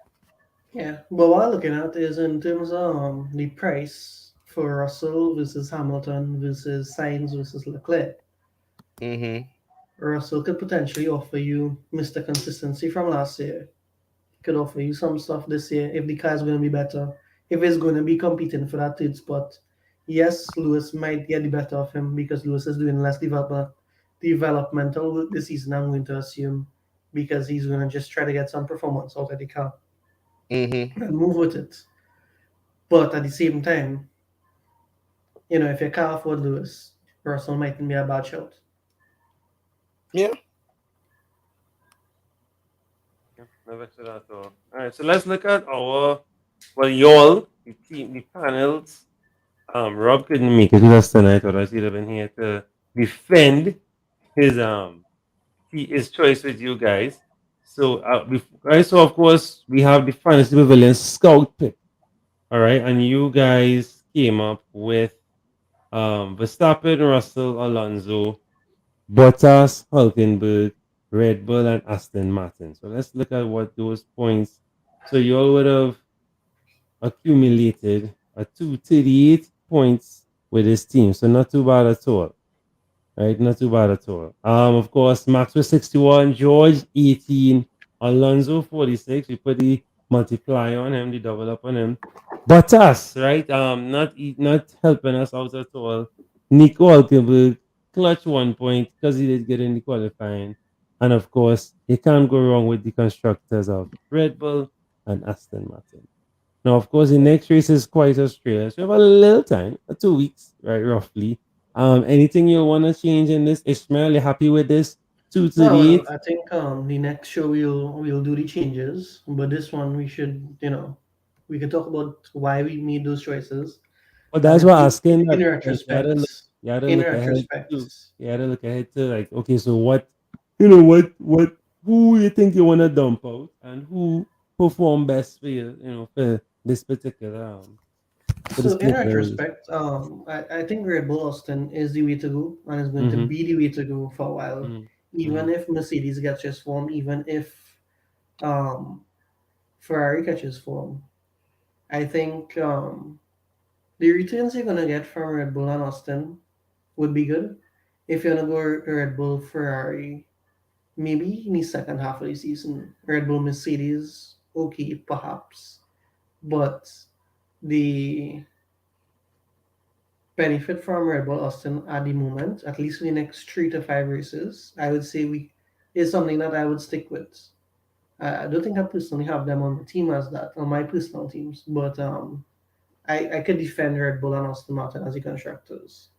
Yeah, but what I'm looking at is in terms of the price for Russell versus Hamilton versus Sainz versus Leclerc. Mm-hmm. Russell could potentially offer you Mr. Consistency from last year. Could offer you some stuff this year if the car is going to be better. If it's going to be competing for that third spot. Yes, Lewis might get the better of him because Lewis is doing less developmental work this season, I'm going to assume, because he's going to just try to get some performance out of the car Mm-hmm. and move with it. But at the same time, if you can't afford Lewis, Russell mightn't be a bad shout. Yeah. Yeah, never said that at all. All right, so let's look at our y'all, the team, the panels. Rob couldn't make it with us tonight, otherwise he'd have been here to defend his his choice with you guys. So guys, so of course we have the fantasy pavilion scout pick. All right, and you guys came up with Verstappen, Russell, Alonso, Bottas, Hulkenberg, Red Bull, and Aston Martin. So let's look at what those points. So you all would have accumulated a 238 points with this team. So not too bad at all. Right, not too bad at all. Of course, Max was 61, George 18, Alonso 46. We put the multiply on him, the double up on him. Bottas, right? Not helping us out at all. Nico Hulkenberg, clutch 1 point because he did get in the qualifying. And of course, you can't go wrong with the constructors of Red Bull and Aston Martin. Now, of course, the next race is quite Australia. So we have a little time, 2 weeks, right, roughly. Anything you want to change in this? Ishmael, you happy with this? Two to No, the well, eight? I think the next show we'll do the changes, but this one we should we can talk about why we made those choices, Well, and that's what asking in that. Like, you had to in look ahead retrospect, to, you had to look ahead to like, okay, so what, who you think you want to dump out and who perform best for you, for this particular for the So in sprint race. retrospect, I think Red Bull Austin is the way to go and is going to Mm-hmm. be the way to go for a while. Mm-hmm. Even if Mercedes gets just form, even if um, Ferrari catches form, I think the returns you're gonna get from Red Bull and Austin would be good. If you're gonna go Red Bull Ferrari, maybe in the second half of the season, Red Bull Mercedes, okay, perhaps, but the benefit from Red Bull Austin at the moment, at least for the next 3 to 5 races, I would say we is something that I would stick with. I don't think I personally have them on the team as that on my personal teams, but I could defend Red Bull and Aston Martin as the constructors.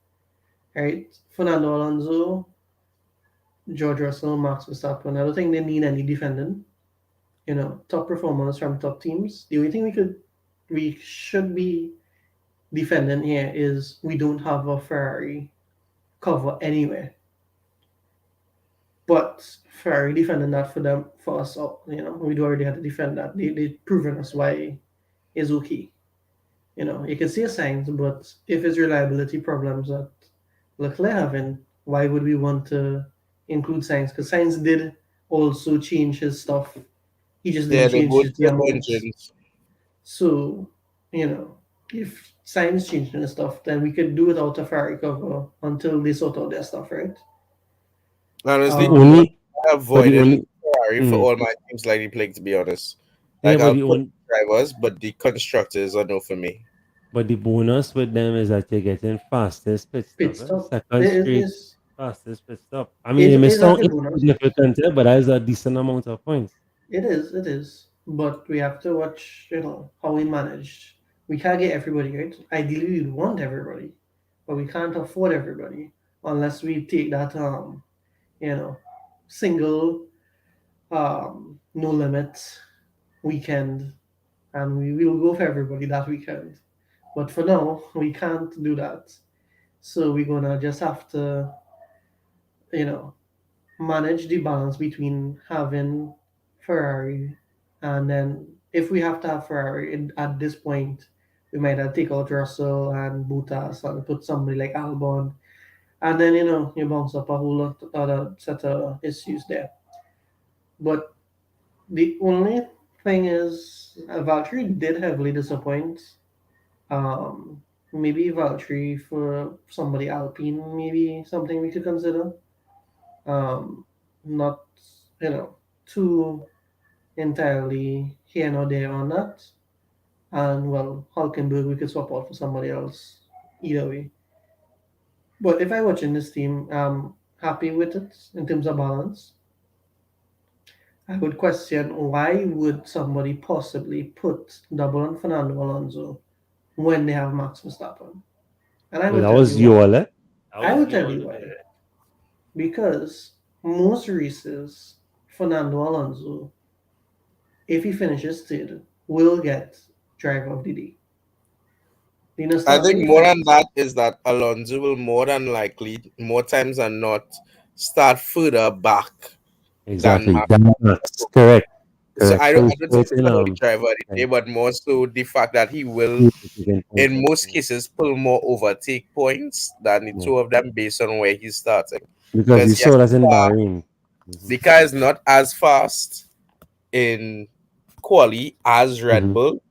Right, Fernando Alonso, George Russell, Max Verstappen. I don't think they need any defending. Top performers from top teams. The only thing we should be defending here is we don't have a Ferrari cover anywhere. But Ferrari defending that for them for us, we'd already had to defend that. They've proven us why it's okay. You can see a signs, but if it's reliability problems that Leclerc having, why would we want to include Sainz? Because Sainz did also change his stuff. He just Yeah, didn't they change both the turbo amounts. engines. So, you know, if Sainz changed his stuff, then we could do without a Ferrari cover until they sort out their stuff, right? Honestly, The to be Um, honest, only, I but the avoided only, Ferrari for mm, all my teams like the plague, to be honest. yeah, Like, but I'll the put only, drivers, but the constructors are no for me. but the bonus with them is that you're getting fastest pit Pit stop. stop Second is straight is fastest pit stop. I mean, is it may is that sound a bonus? insignificant, but that is a decent amount of points. It is. But we have to watch, how we managed. We can't get everybody, right? Ideally, we want everybody, but we can't afford everybody unless we take that you know, single no limit weekend, and we will go for everybody that weekend. But for now, we can't do that. So we're gonna just have to, you know, manage the balance between having Ferrari and then if we have to have Ferrari at this point, we might have take out Russell and Bottas and put somebody like Albon, and then you bounce up a whole lot of other set of issues there. But the only thing is, Valtteri did heavily disappoint. Maybe Valtteri for somebody Alpine, maybe something we could consider. Not too entirely here nor there on that. And well, Hulkenberg we could swap out for somebody else. Either way. But if I watching this team, I'm happy with it in terms of balance. I would question why would somebody possibly put double on Fernando Alonso when they have Max Verstappen? And I Well, will that tell you was why. Yoel, eh? That I was will tell Yoel you who did why. it. Because most races, Fernando Alonso, if he finishes third, will get driver of the day. Dina I start think with the more than points. that is that Alonso will more than likely, more times than not, start further back than Exactly. Max. That's correct. So Correct. I don't think So it's it's in about the driver of the day, right, but more so the fact that he will, significant points. in most cases, pull more overtake points than the Yeah. two of them based on where he's starting. Because we Because yes, saw that in Bahrain. Mm-hmm. the car is not as fast in quali as Red Mm-hmm. Bull,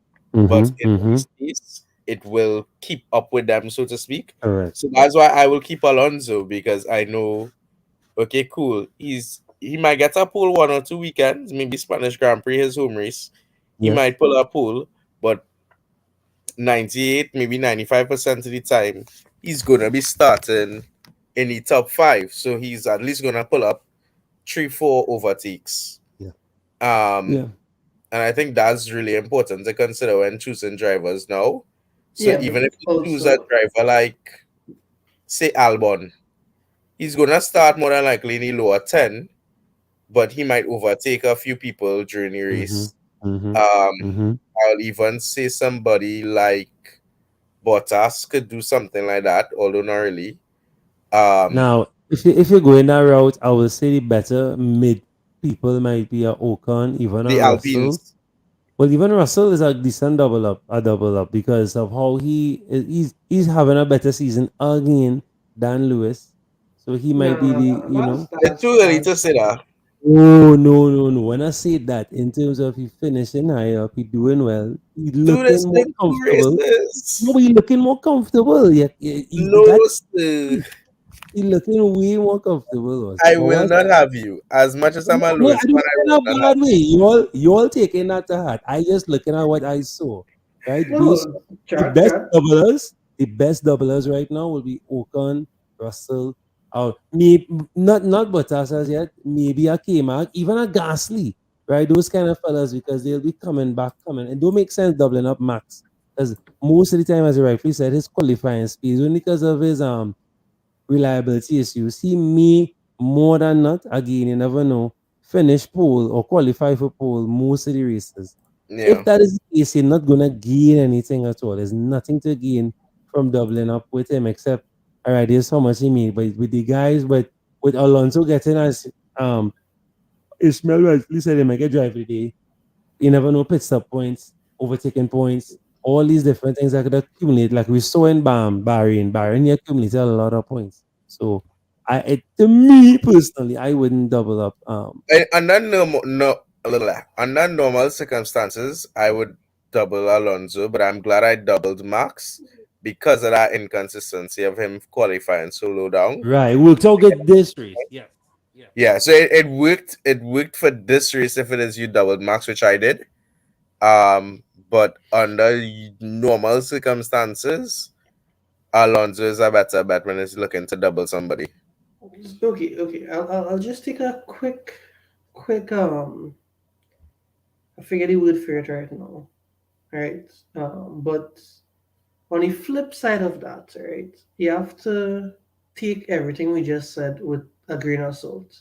but Mm-hmm. in Mm-hmm. race pace, it will keep up with them, so to speak. Correct. So that's why I will keep Alonso because I know, okay, cool. He might get a pole 1 or 2 weekends, maybe Spanish Grand Prix, his home race. He Yes. might pull a pole, but 98, maybe 95% of the time, he's gonna be starting in the top five. So he's at least gonna pull up 3, 4 overtakes. Yeah. Yeah. Um And I think that's really important to consider when choosing drivers now. So Yeah, but even if you choose a also, driver like, say, Albon, he's gonna start more than likely in the lower 10, but he might overtake a few people during the Mm-hmm. race. Mm-hmm. Um, Mm-hmm. I'll even say somebody like Bottas could do something like that, although not really. Um, Now, if you go in that route, I will say the better mid people might be a Ocon, even a the Russell. Alpines, Well, even Russell is a decent double up because of how he's having a better season again than Lewis. So he might be the Nah, that's It's that's too early to say that's that. Oh no no no! When I say that, in terms of he finishing high up, he doing well, he Dude, looking it's more been two comfortable. No, races. but he looking more comfortable. Yeah, No, that sir. he looking way more comfortable. Was I but will what? not have you. As much as No, I'm a no, Lewis I fan, don't I mean in will a not have bad way. You all taking that to heart. I just looking at what I saw. Right, based no, the chat, best chat. doublers, the best doublers right now will be Ocon, Russell, me not Bottas as yet. Maybe a K-Mag, even a Gasly. Right, those kind of fellas because they'll be coming back, coming. And don't make sense doubling up Max because most of the time, as you rightly said, his qualifying speed is only because of his reliability issues. He may more than not, again, you never know, finish pole or qualify for pole most of the races. If yeah. that is the case, you're not gonna gain anything at all. There's nothing to gain from doubling up with him except all right, here's how much he made. But with the guys, but with Alonso getting as Ishmael rightly said, he might get drive today. You never know pit stop points, overtaking points, all these different things that could accumulate. Like we saw in Bahrain. Bahrain he accumulated a lot of points. So to me personally, I wouldn't double up. Under under normal circumstances, I would double Alonso, but I'm glad I doubled Max because of that inconsistency of him qualifying so low down. Right. We'll talk at this race. Yes. Yeah. Yeah, so it worked. It worked for this race if it is you doubled Max, which I did. But under normal circumstances, Alonso is a better bet when he's looking to double somebody. Okay, okay. I'll just take a quick I forget the word for it right now. Right. But on the flip side of that, right, you have to take everything we just said with a grain of salt.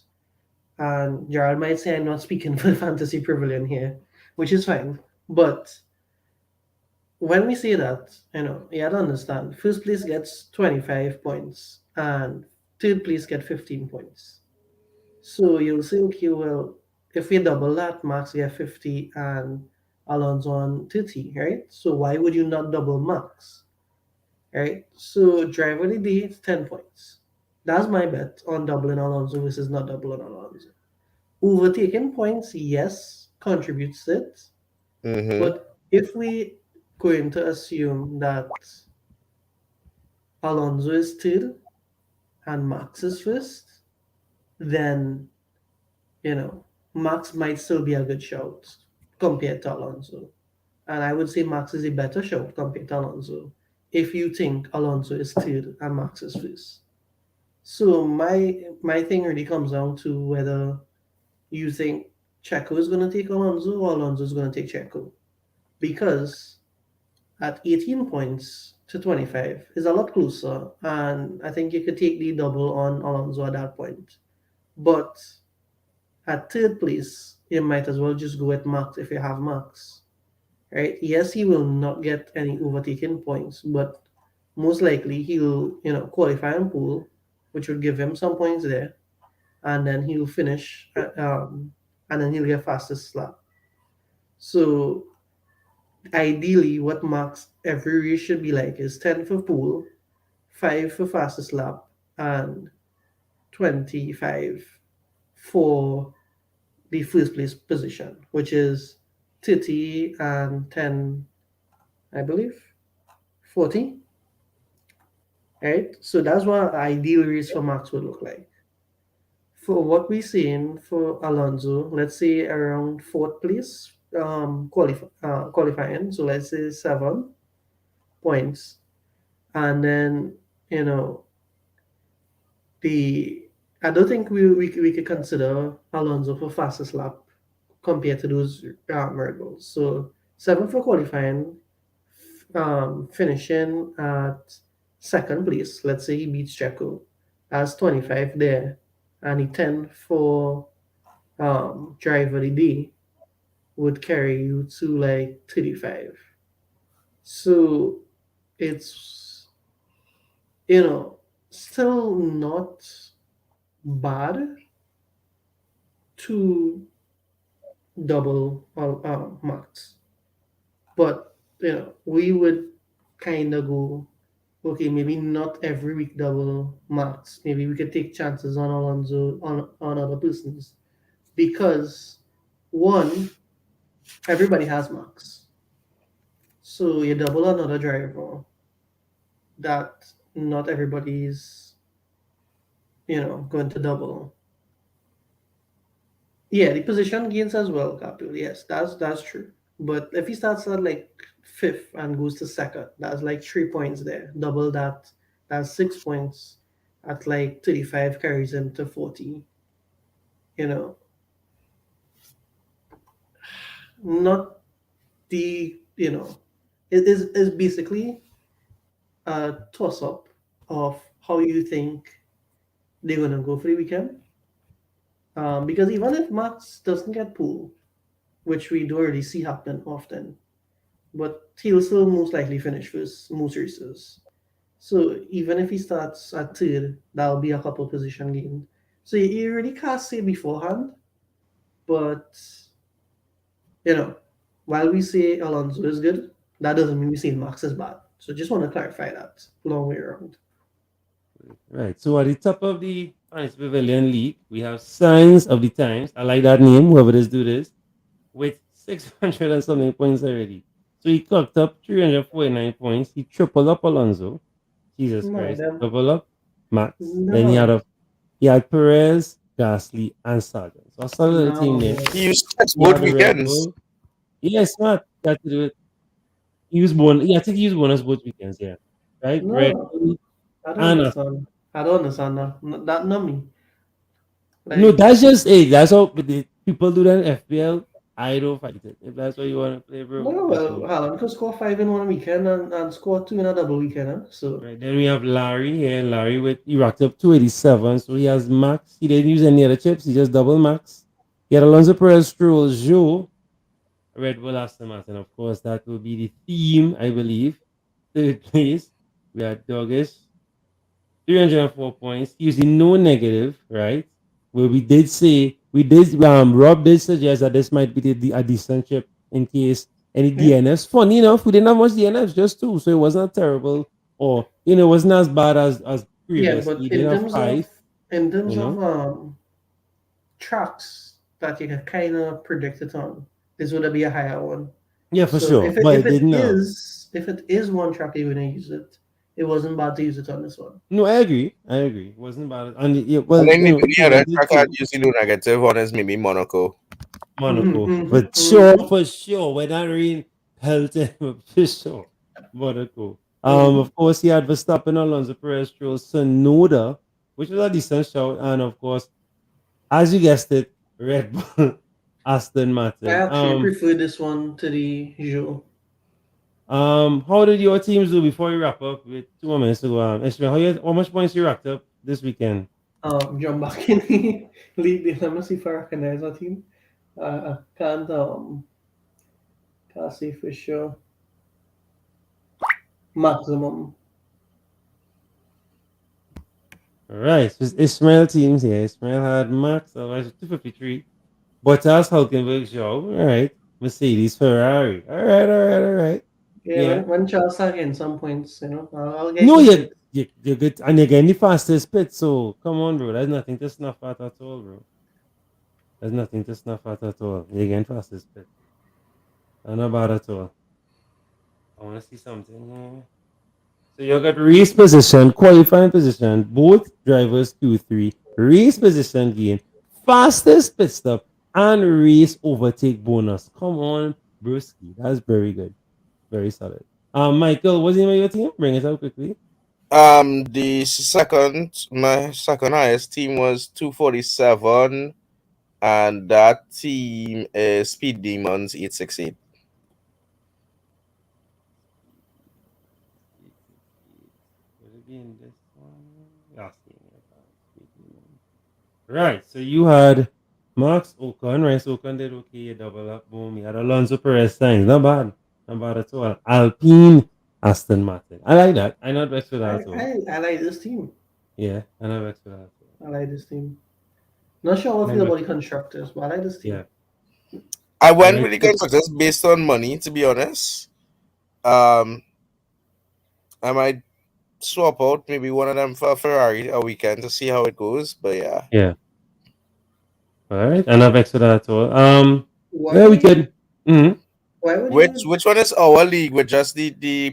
And Gerald might say I'm not speaking for Fantasy Pavilion here, which is fine. But when we say that, you have to understand first place gets 25 points and third place get 15 points. So you'll say, okay, well, if we double that, Max get 50 and Alonso on 30, right? So why would you not double Max, right? So driver of the day, it's 10 points. That's my bet on doubling Alonso versus not doubling Alonso. Overtaking points, yes, contributes it. Mm-hmm. But if we going to assume that Alonso is third and Max is first, then Max might still be a good shout compared to Alonso. And I would say Max is a better shout compared to Alonso if you think Alonso is third and Max is first. So my thing really comes down to whether you think Checo is going to take Alonso or Alonso is going to take Checo. Because at 18 points to 25 is a lot closer, and I think you could take the double on Alonso at that point. But at third place, you might as well just go with Max if you have Max. Right? Yes, he will not get any overtaking points, but most likely he'll, qualify on pool, which would give him some points there, and then he'll finish, and then he'll get fastest lap. So ideally, what Max every race should be like is 10 for pool, 5 for fastest lap, and 25 for the first place position, which is 30 and 10, I believe, 40. Right? So that's what ideal race for Max would look like. For what we're seeing for Alonso, let's say around fourth place qualifying, so let's say 7 points. And then, you know, the I don't think we could consider Alonso for fastest lap compared to those Red Bulls. So 7 for qualifying, finishing at second place. Let's say he beats Checo, as 25 there, and he 10 for driver of the day would carry you to like 35. So it's still not bad to double Max. But we would kind of go, okay, maybe not every week double Max. Maybe we could take chances on Alonso on other persons because one, everybody has Max, so you double another driver that not everybody's going to double. Yeah, the position gains as well, Kapil. Yes, that's true. But if he starts at like fifth and goes to second, that's like 3 points there. Double that, that's 6 points. At like 35 carries him to 40. You know, not the it is basically a toss up of how you think they're gonna go for the weekend. Because even if Max doesn't get pulled, which we don't really see happen often, but he'll still most likely finish first most races. So even if he starts at third, that'll be a couple position gain. So you really can't say beforehand, but you know, while we say Alonso is good, that doesn't mean we say Max is bad. So just want to clarify that long way around. Right. So at the top of the Science Pavilion League, we have Signs of the Times. I like that name, whoever does do this, with 600 and something points already. So he clocked up 349 points. He tripled up Alonso. Jesus No, Christ. then Double up Max. Then no, he had Perez, Gasly, and Sargent. So a solid little team there. no, He used checks He both had the Red weekends. Bull. Yeah, smart. Got to do it. He used one. Yeah, I think he used bonus both weekends. Yeah, right. Red no. Bull I don't and understand. I don't understand that. That not me. no, Like that's just hey, that's how the people do that in FPL. I don't fight it. If that's what you want to play, bro, no, just well, go. Haaland could score five in one weekend and score two in a double weekend. Huh? So Right. Then we have Larry here. Larry with he racked up 287. So he has max. He didn't use any other chips. He just double max. He had Alonso Perez, Stroll, Joe, Red Bull, Aston Martin. Of course, that will be the theme, I believe. Third place, we had Doggish, 304 points, using no negative, right? Where we did say Rob did suggest that this might be a decent chip in case any yeah, DNFs. Funny enough, we didn't have much DNFs, just two, so it wasn't terrible, or it wasn't as bad as yeah. previously. But He didn't have five, in terms you of know. tracks that you can kind of predict it on, this would be a higher one. Yeah, for So sure, but it didn't. if it is one track you're gonna use it, it wasn't bad to use it on this one. No, I agree. I agree. It wasn't bad, and yeah, I well, think the he only other presented track I'd two. usually do negative on is maybe Monaco. Monaco. Hmm. For sure. When that rain pelted for sure. Monaco. Hmm. Of course, he had Verstappen, Alonso, Perez, Stroll, Sonoda, which was a decent shout. And of course, as you guessed it, Red Bull, Aston I Martin. actually prefer this one to the Joe. How did your teams do before you wrap up with 2 more minutes to go? Ishmael, how much points you racked up this weekend? Jump back in the league. Let me see if I recognize our team. I can't say for sure. Maximum. All right, so it's Ishmael teams here. Ishmael had Max, otherwise 253. Bottas, Hulkenberg, Shaw. All right. Mercedes, Ferrari. All right. Yeah, Yeah. when Charles start getting some points, I'll get No, good picks. you're good. And you're getting the fastest pit. So come on, bro. There's nothing to snuff at all, bro. There's nothing to snuff at all. You're getting fastest pit. And not bad at all. I want to see something here. So you got race position, qualifying position, both drivers Q3, race position gain, fastest pit stop, and race overtake bonus. Come on, Brewski. That's very good. Very solid. Michael, what's the name of your team? Bring it up quickly. My second highest team was 247, and that team is Speed Demons 868. Would it be in this one? Last game. Right. So you had Max Ocon, right? So Ocon did okay. You double up. Boom. You had Alonso Perez signs. Not bad. Not bad at all. Alpine, Aston Martin. I like that. I not vexed with that at all. I like this team. Yeah. I not vexed with that at all. I like this team. Not sure how I Not feel about vexed the with that. constructors, but I like this Yeah. team. I I went like with the to, constructors based on money, to be honest. Um, I might swap out maybe one of them for a Ferrari a weekend to see how it goes. But yeah, yeah. All right. And I've extra that at all. Yeah, we Why? could. Mhm. Why would which you? which one is our league with just the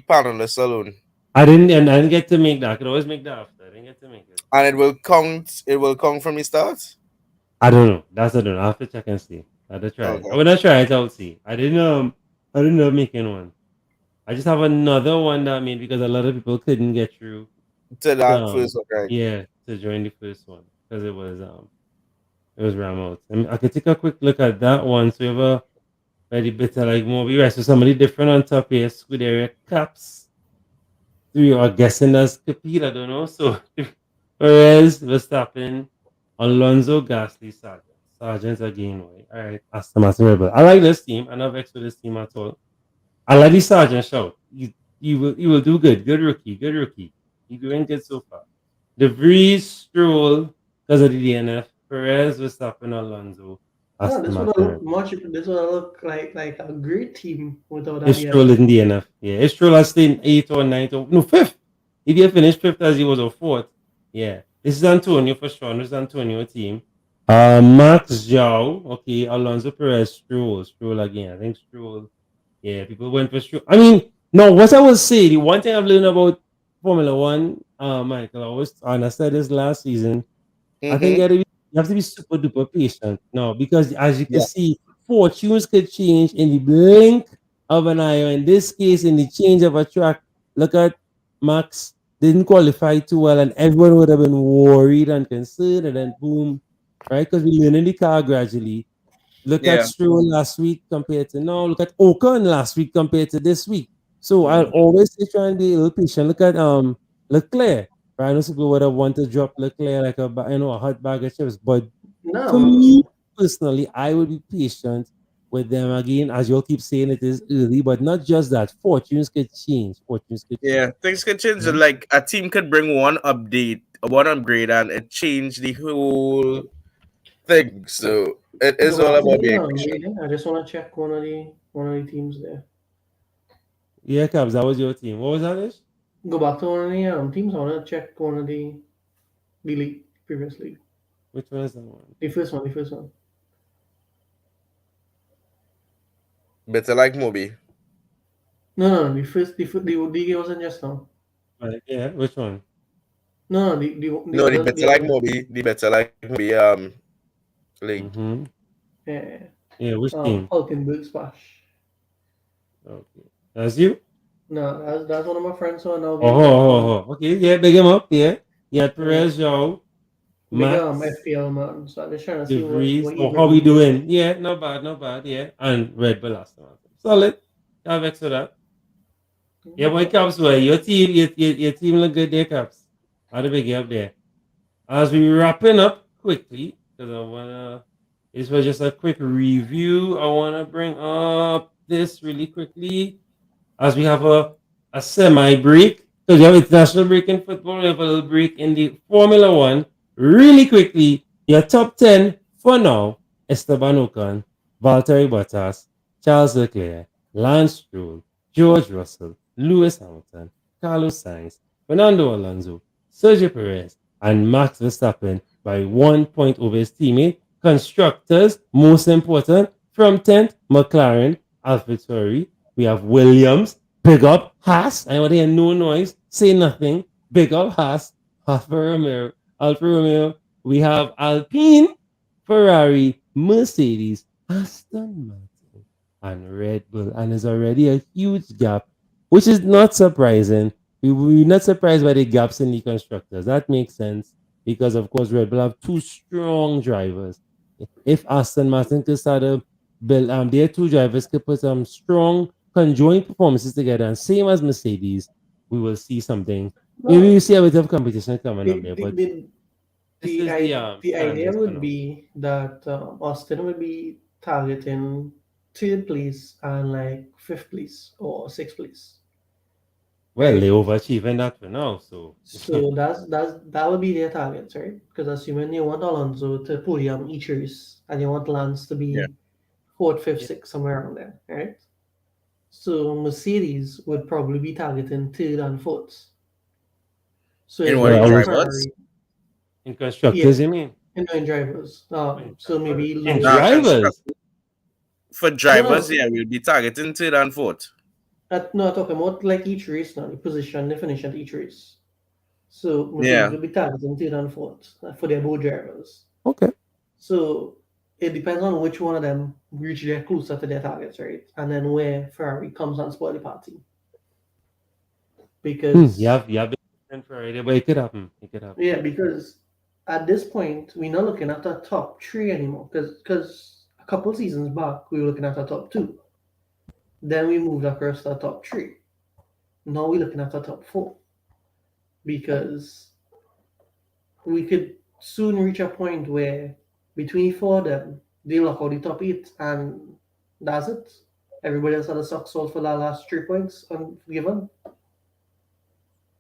panelists alone, I didn't get to make that. I could always make that after. I didn't get to make it. and it will count. It will count from the start. I don't know. That's I don't know. I have to check and see. I had to try it. I Okay, when I try it, I'll see. I didn't know making one. I just have another one that I made because a lot of people couldn't get through. to that Um, first one, right? yeah, to join the first one because it was ram out. I could take a quick look at that one. So we have a very bit of like movie right. So somebody different on top here. Scuderia caps. We are guessing that's Capita, I don't know. So Perez, Verstappen, Alonso, Gasly, Sargent. Sargent again, right? All right, Aston Martin Rebel. I like this team. I'm not vexed with this team at all. I like the Sargent shout. You will do good. Good rookie. Good rookie. You're doing good so far. De Vries, Stroll, because of the DNF. Perez, Verstappen, Alonso, No, Aston this would Martin look Rebel. much. This would look like a great team without that It's Stroll DNF. in DNF. Yeah, it's Stroll has stayed eighth or ninth or no fifth. If he had finished fifth as he was a fourth, yeah. This is Antonio for sure. This is Antonio team. Max Zhao, okay. Alonso Perez, Stroll again. I think Stroll. Yeah, people went for Stroll. I mean, no. What I will say, the one thing I've learned about Formula One, Michael, I was and I said this last season. I think Mm-hmm. you have to be super duper patient now because as you can Yeah, see, fortunes could change in the blink of an eye. Or in this case, in the change of a track, look at Max didn't qualify too well, and everyone would have been worried and concerned, and then boom, right? Because we learn in the car gradually. Look at yeah, Stroll last week compared to now. Look at Ocon last week compared to this week. So I'll Mm. always say try and be a little patient. Look at Leclerc. Right? I know some people would have wanted to drop Leclerc like a hot bag of chips, but for me No, personally, I would be patient with them again, as you'll keep saying it is early, but not just that. Fortunes could change. Fortunes could change. yeah. Things can change. Mhm. Like a team could bring one update, one upgrade, and it change the whole thing. So it is go all back to about the being patient. leading. I just want to check one of the teams there. Yeah, Cabs, that was your team. What was that? Ish? Go back to one of the teams. I want to check one of the league previously. Which one is that one? The first one. The first one. Better like Moby. No, no, no. The league wasn't just now. Right, yeah, which one? No, no. The No, the other better like other. Moby. The better like Moby league. Mm-hmm. Yeah. Yeah, which team? Hulkenberg Splash. Okay. That's you? No, that's one of my friends who are now Oh, being F1. okay, yeah, big him up, yeah. Yeah, Yeah. Perez, Joe, Big Max, FPL man. So I'm just trying to De see Vries. what he Oh, how we brings there. doing? Yeah, not bad, yeah. And Red Bull last time. Solid. Have extra that. Yeah, boy, But Caps, boy. Your team look good there, Caps. How the big up there? As we wrapping up quickly, because I wanna this was just a quick review. I wanna bring up this really quickly as we have a semi break. So you have international break in football, we have a little break in the Formula One. Really quickly, your top 10 for now: Esteban Ocon, Valtteri Bottas, Charles Leclerc, Lance Stroll, George Russell, Lewis Hamilton, Carlos Sainz, Fernando Alonso, Sergio Perez, and Max Verstappen by 1 point over his teammate. Constructors, most important, from 10th, McLaren, AlphaTauri, we have Williams, big up Haas. I want to hear no noise, say nothing. Big up Haas, Alfa Romeo. We have Alpine, Ferrari, Mercedes, Aston Martin, and Red Bull. And there's already a huge gap, which is not surprising. We're not surprised by the gaps in the constructors. That makes sense because, of course, Red Bull have two strong drivers. If Aston Martin could start to build, their two drivers could put some strong conjoined performances together, and same as Mercedes, we will see something. Maybe no, we see a bit of competition coming up the there, the but the, this is the idea standings for would now. be that Austin would be targeting third place and like fifth place or sixth place, Well, they right? overachieve in that for now, so So that would be their targets, right? Because assuming you want Alonso to podium each race and you want Lance to Yeah. be fourth, fifth, Yeah. sixth, somewhere around there, right? So Mercedes would probably be targeting third and fourth. So In it what Well, in gives I a was drivers? Ferrari, in yeah, constructors, you mean? in drivers. So maybe In Nah, Lewis. drivers. construct for No, drivers, no, yeah, we'll be targeting third and fourth. no. I'm talking about like each race now, the position, the finish at each race. So Mercedes Yeah. will be targeting third and fourth for their both drivers. Okay. So it depends on which one of them reach their closer to their targets, right? And then where Ferrari comes and spoil the party. Because You have the potential for it, but it could happen. It could happen. yeah, because at this point we're not looking at the top three anymore. Because a couple seasons back we were looking at the top two. Then we moved across the top three. Now we're looking at the top four. Because we could soon reach a point where between four of them they lock out the top eight and that's it. Everybody else had a sock salt for the last 3 points ungiven.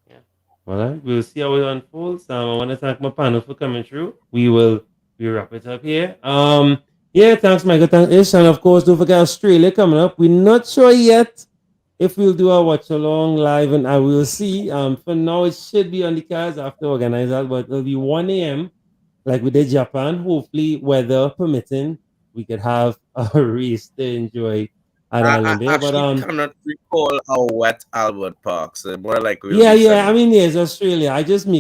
Yeah. All right. We'll see how it unfolds. I want to thank my panel for coming through. We wrap it up here. Yeah, thanks, Michael. Thanks, Ish. And of course, don't forget Australia coming up. We're not sure yet if we'll do a watch along live, and I will see. For now, it should be on the cards after organize that, but it'll be 1 a.m. like we did Japan. Hopefully, weather permitting, we could have a race to enjoy at I Orlando. But actually cannot recall how wet Albert Park, so more like we'll yeah, be yeah. I sunny. mean, yes, Australia. I just be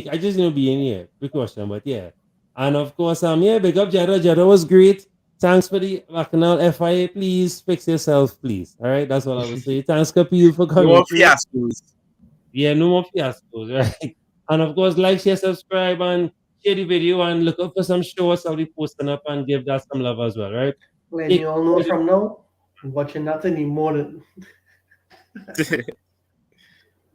in here precaution, but yeah. And of course, yeah, big up Jeddah. Jeddah was great. Thanks for the Bacchanal FIA. Please fix yourself, please. All right, that's all I would say. Thanks, Kapil, for No coming more through. fiascos. Yeah, no more fiascos, right? And of course, like, share, subscribe, and share the video, and look up for some shorts I'll be posting up and give that some love as well, right? Letting Take you all know from now, I'm watching that in the morning.